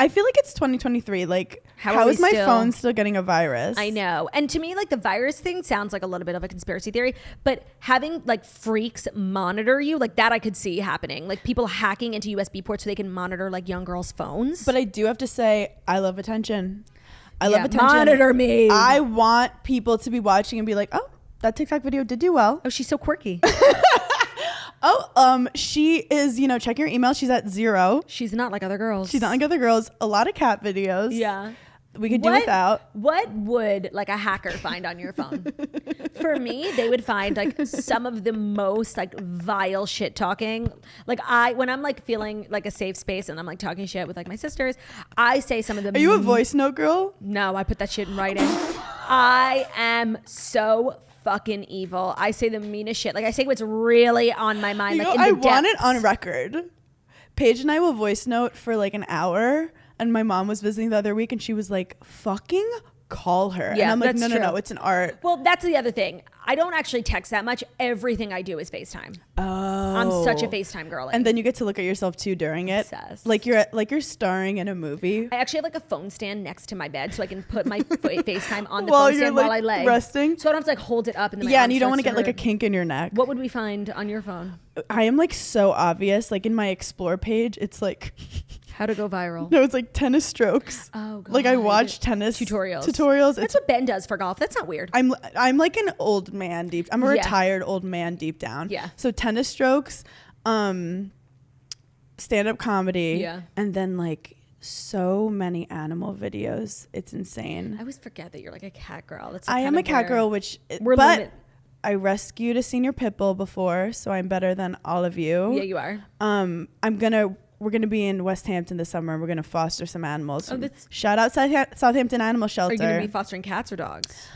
I feel like it's 2023. Like, how is my phone still getting a virus? I know. And to me, like the virus thing sounds like a little bit of a conspiracy theory, but having like freaks monitor you, like that I could see happening. Like people hacking into USB ports so they can monitor like young girls' phones. But I do have to say, I love attention. I love attention. Monitor me. I want people to be watching and be like, oh, that TikTok video did do well. Oh, she's so quirky. She is, check your email. She's at 0. She's not like other girls. She's not like other girls. A lot of cat videos. Yeah. We could do without. What would like a hacker find on your phone? For me, they would find like some of the most like vile shit talking. Like when I'm like feeling like a safe space and I'm like talking shit with like my sisters, I say some of the. Are you a voice note girl? No, I put that shit in writing. I am so fucking evil. I say the meanest shit. Like I say what's really on my mind. Like in the I want it depths. on record. Paige and I will voice note for like an hour. And my mom was visiting the other week and she was like, fucking call her. Yeah, and I'm like, that's no, it's an art. Well, that's the other thing. I don't actually text that much. Everything I do is FaceTime. Oh. I'm such a FaceTime girl. And then you get to look at yourself too during it. Obsessed. Like you're starring in a movie. I actually have like a phone stand next to my bed so I can put my FaceTime on the phone stand while I lay. Resting. So I don't have to like hold it up. And then and you don't want to get like a kink in your neck. What would we find on your phone? I am like so obvious. Like in my explore page, it's like... How to go viral. No, it's like tennis strokes. Oh, God. Like I watch tennis tutorials. That's what Ben does for golf. That's not weird. I'm like an old man deep. I'm a retired old man deep down. Yeah. So tennis strokes, stand-up comedy, and then like so many animal videos. It's insane. I always forget that you're like a cat girl. That's I am a cat girl, I rescued a senior pit bull before, so I'm better than all of you. Yeah, you are. We're going to be in West Hampton this summer and we're going to foster some animals. Oh, shout out Southampton Animal Shelter. Are you going to be fostering cats or dogs?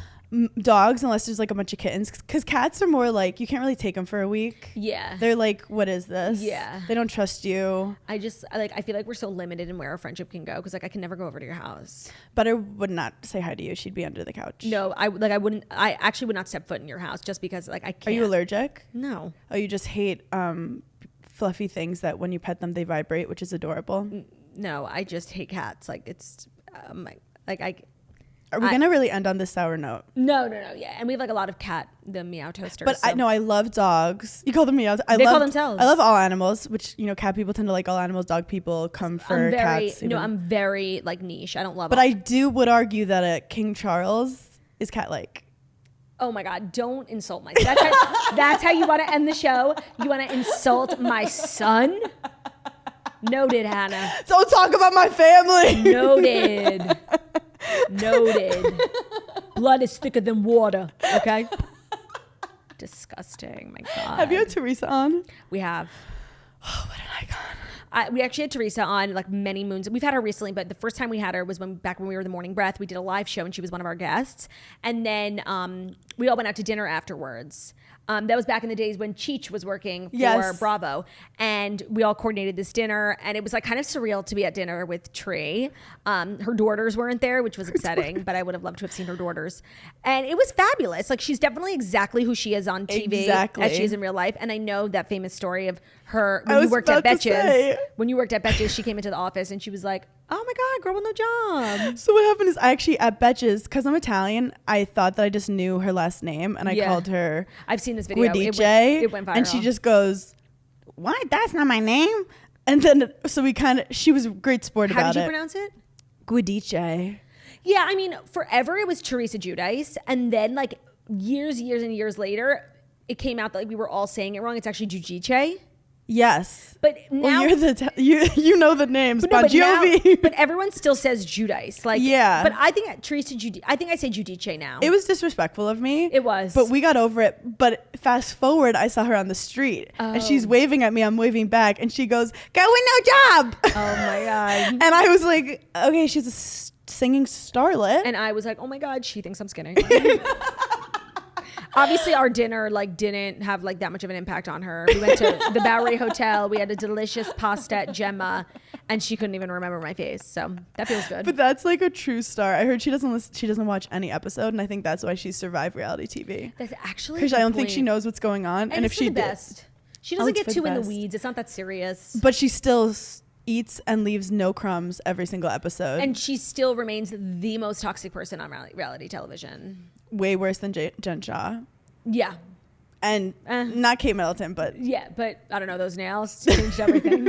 Dogs, unless there's like a bunch of kittens. Because cats are more like, you can't really take them for a week. Yeah. They're like, what is this? Yeah. They don't trust you. I feel like we're so limited in where our friendship can go because like I can never go over to your house. Butter would not say hi to you. She'd be under the couch. No, I actually would not step foot in your house just because like I can't. Are you allergic? No. Oh, you just hate fluffy things that when you pet them they vibrate, which is adorable. No, I just hate cats. Like it's Are we gonna really end on this sour note? No. Yeah, and we have like a lot of the meow toasters. But I love dogs. You call them meow. They call themselves. I love all animals, which cat people tend to like all animals. Dog people come for cats. No, I'm very like niche. I don't love. But I would argue that a King Charles is cat-like. Oh my God, don't insult my son. That's how you want to end the show? You want to insult my son? Noted, Hannah. Don't talk about my family. Noted. Blood is thicker than water, okay? Disgusting, my God. Have you had Teresa on? We have. Oh, what an icon. We actually had Teresa on like many moons. We've had her recently, but the first time we had her was back when we were the Morning Breath. We did a live show and she was one of our guests. And then we all went out to dinner afterwards. That was back in the days when Cheech was working for Bravo. And we all coordinated this dinner. And it was like kind of surreal to be at dinner with Tree. Her daughters weren't there, which was upsetting, but I would have loved to have seen her daughters. And it was fabulous. Like she's definitely exactly who she is on TV as she is in real life. And I know that famous story of her when you worked at Betches. When you worked at Betches, she came into the office and she was like, oh my God, girl with no job. So what happened is I actually at Betches, because I'm Italian, I thought that I just knew her last name and I called her I've seen this video. Guidice, it went viral. And she just goes, what? That's not my name? And then so she was a great sport about it. How did you pronounce it? Guidice. Yeah, I mean, forever it was Teresa Giudice. And then like years and years later, it came out that like we were all saying it wrong. It's actually Giudice. Yes, but now you know the names. Bongiovi, but everyone still says Giudice. Like but I think Teresa I think I say Giudice now. It was disrespectful of me. It was, but we got over it. But fast forward, I saw her on the street and she's waving at me. I'm waving back, and she goes, "Go with no job." Oh my God! And I was like, "Okay, she's a singing starlet." And I was like, "Oh my God, she thinks I'm skinny." Obviously, our dinner like didn't have like that much of an impact on her. We went to the Bowery Hotel. We had a delicious pasta at Gemma, and she couldn't even remember my face. So that feels good. But that's like a true star. I heard she doesn't watch any episode, and I think that's why she survived reality TV. That's actually because I don't think she knows what's going on. And if she did, she doesn't get too in the weeds. It's not that serious. But she still eats and leaves no crumbs every single episode, and she still remains the most toxic person on reality television. Way worse than Jen Shaw. Yeah. And not Kate Middleton, but... Yeah, but I don't know, those nails changed everything.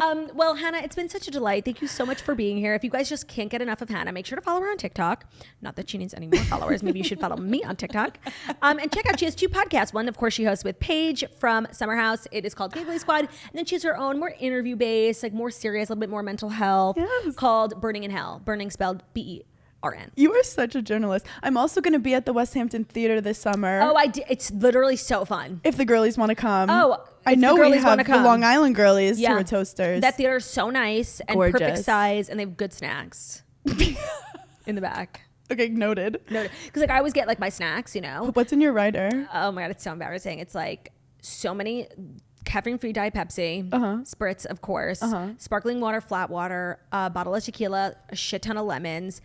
Well, Hannah, it's been such a delight. Thank you so much for being here. If you guys just can't get enough of Hannah, make sure to follow her on TikTok. Not that she needs any more followers. Maybe you should follow me on TikTok. And check out, she has 2 podcasts. One, of course, she hosts with Paige from Summer House. It is called Giggly Squad. And then she has her own more interview-based, like more serious, a little bit more mental health, called Burning in Hell. Burning spelled BERN. You are such a journalist. I'm also going to be at the West Hampton Theater this summer. Oh, it's literally so fun. If the girlies want to come. Oh, I know we have the Long Island girlies who are toasters. That theater is so nice and gorgeous. Perfect size, and they have good snacks in the back. Okay, noted. Because like I always get like my snacks, you know. What's in your rider? Oh my God, it's so embarrassing. It's like so many caffeine-free Diet Pepsi, spritz, of course, sparkling water, flat water, a bottle of tequila, a shit ton of lemons,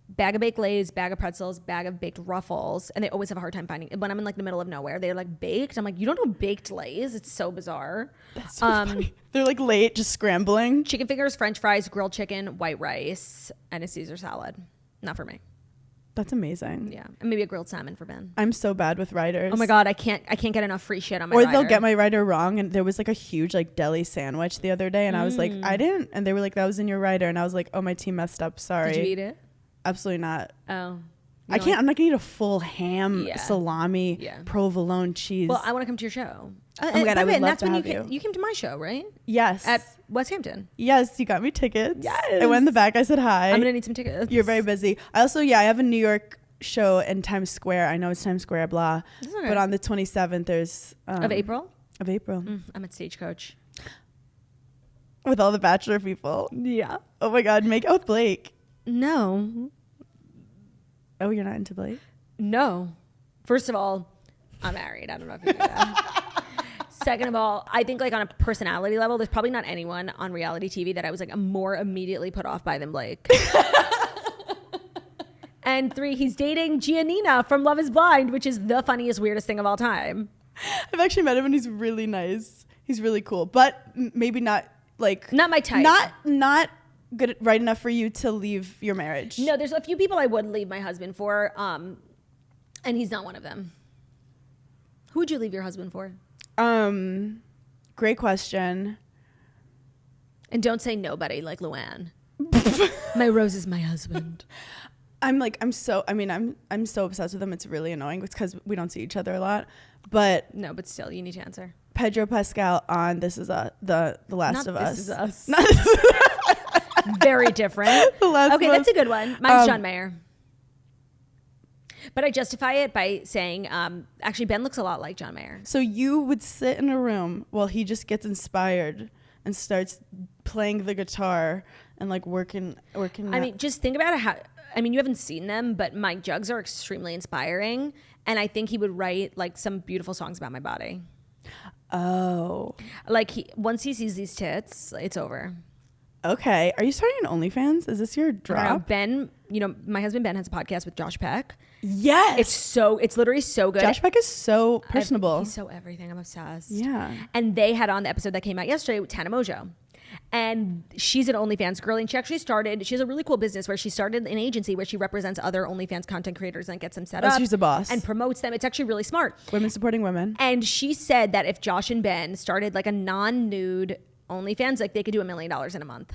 bag of baked Lay's, bag of pretzels, bag of baked Ruffles, and they always have a hard time finding it. When I'm in like the middle of nowhere, they're like baked. I'm like, you don't know baked Lay's? It's so bizarre. That's so funny. They're like late, just scrambling. Chicken fingers, French fries, grilled chicken, white rice, and a Caesar salad. Not for me. That's amazing. Yeah, and maybe a grilled salmon for Ben. I'm so bad with riders. Oh my God, I can't get enough free shit on my Or rider. they'll get my rider wrong, and there was like a huge like deli sandwich the other day, and I was like, I didn't, and they were like, that was in your rider, and I was like, oh, my team messed up. Sorry. Did you eat it? Absolutely not. Oh. I can't. I'm not gonna eat a full ham, salami, provolone cheese. Well, I want to come to your show. Oh my God, I would love to have you. You came to my show, right? Yes. At West Hampton. Yes, you got me tickets. Yes. I went in the back. I said hi. I'm gonna need some tickets. You're very busy. I also, I have a New York show in Times Square. I know it's Times Square, blah. Okay. But on the 27th, there's of April. Of April. I'm at Stagecoach with all the Bachelor people. Yeah. Oh my God, make out with Blake. No. Oh, you're not into Blake? No. First of all, I'm married. I don't know if you knew that. Second of all, I think like on a personality level, there's probably not anyone on reality TV that I was like more immediately put off by than Blake. And 3, he's dating Giannina from Love is Blind, which is the funniest, weirdest thing of all time. I've actually met him and he's really nice. He's really cool, but maybe not like... Not my type. Not good, right enough for you to leave your marriage. No, there's a few people I would leave my husband for, and he's not one of them. Who would you leave your husband for? Great question. And don't say nobody like Luann. My Rose is my husband. I'm so obsessed with him. It's really annoying. It's because we don't see each other a lot. But no, but still, you need to answer. Pedro Pascal on This Is the Last of Us. This Is Us. Very different. Okay, that's a good one. Mine's John Mayer. But I justify it by saying, actually, Ben looks a lot like John Mayer. So you would sit in a room while he just gets inspired and starts playing the guitar and like working. I mean, just think about how. I mean, you haven't seen them, but Mike Jugs are extremely inspiring, and I think he would write like some beautiful songs about my body. Oh, like once he sees these tits, it's over. Okay, are you starting an OnlyFans? Is this your drop? Ben, my husband Ben has a podcast with Josh Peck. Yes, it's literally so good. Josh Peck is so personable. He's so everything. I'm obsessed. Yeah, and they had on the episode that came out yesterday with Tana Mojo. And she's an OnlyFans girl, and she has a really cool business where she started an agency where she represents other OnlyFans content creators and gets them set up. She's a boss. And promotes them. It's actually really smart. Women supporting women. And she said that if Josh and Ben started like a non-nude OnlyFans, like they could do $1 million in a month.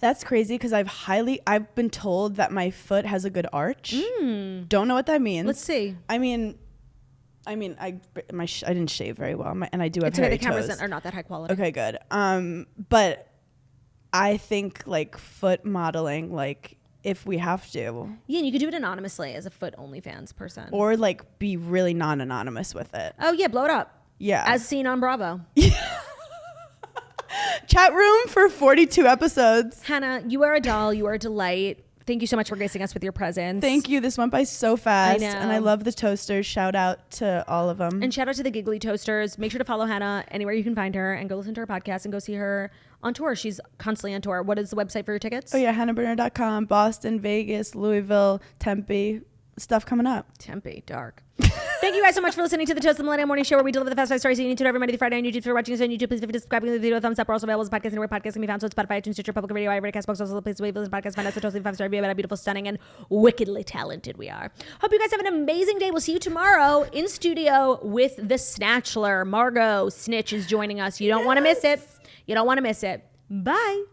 That's crazy because I've been told that my foot has a good arch. Don't know what that means. Let's see. I didn't shave very well, and I do have hairy the cameras toes. are not that high quality. Okay, good. But I think like foot modeling, like if we have to. Yeah, and you could do it anonymously as a foot OnlyFans person, or like be really non-anonymous with it. Oh yeah, blow it up. Yeah, as seen on Bravo. Chat room for 42 episodes. Hannah, you are a doll. You are a delight. Thank you so much for gracing us with your presence. Thank you. This went by so fast. I know. And I love the toasters. Shout out to all of them. And shout out to the Giggly Toasters. Make sure to follow Hannah anywhere you can find her and go listen to her podcast and go see her on tour. She's constantly on tour. What is the website for your tickets? Oh, yeah. HannahBerner.com. Boston, Vegas, Louisville, Tempe. Stuff coming up. Tempe, dark. Thank you guys so much for listening to the Toast of the Millennial Morning Show, where we deliver the fast 5 stories you need to know every Monday through Friday on YouTube. If you're watching us on YouTube, please feel free to subscribe, give the video a thumbs up. We're also available as podcasts anywhere podcasts can be found. So Spotify, iTunes, Stitcher, Public Radio, iRadio, Castbox, also the place where you listen to podcasts. Find us at Toast, 5-star review about how beautiful, stunning, and wickedly talented we are. Hope you guys have an amazing day. We'll see you tomorrow in studio with the Snatchler. Margot Snitch is joining us. You don't want to miss it. You don't want to miss it. Bye.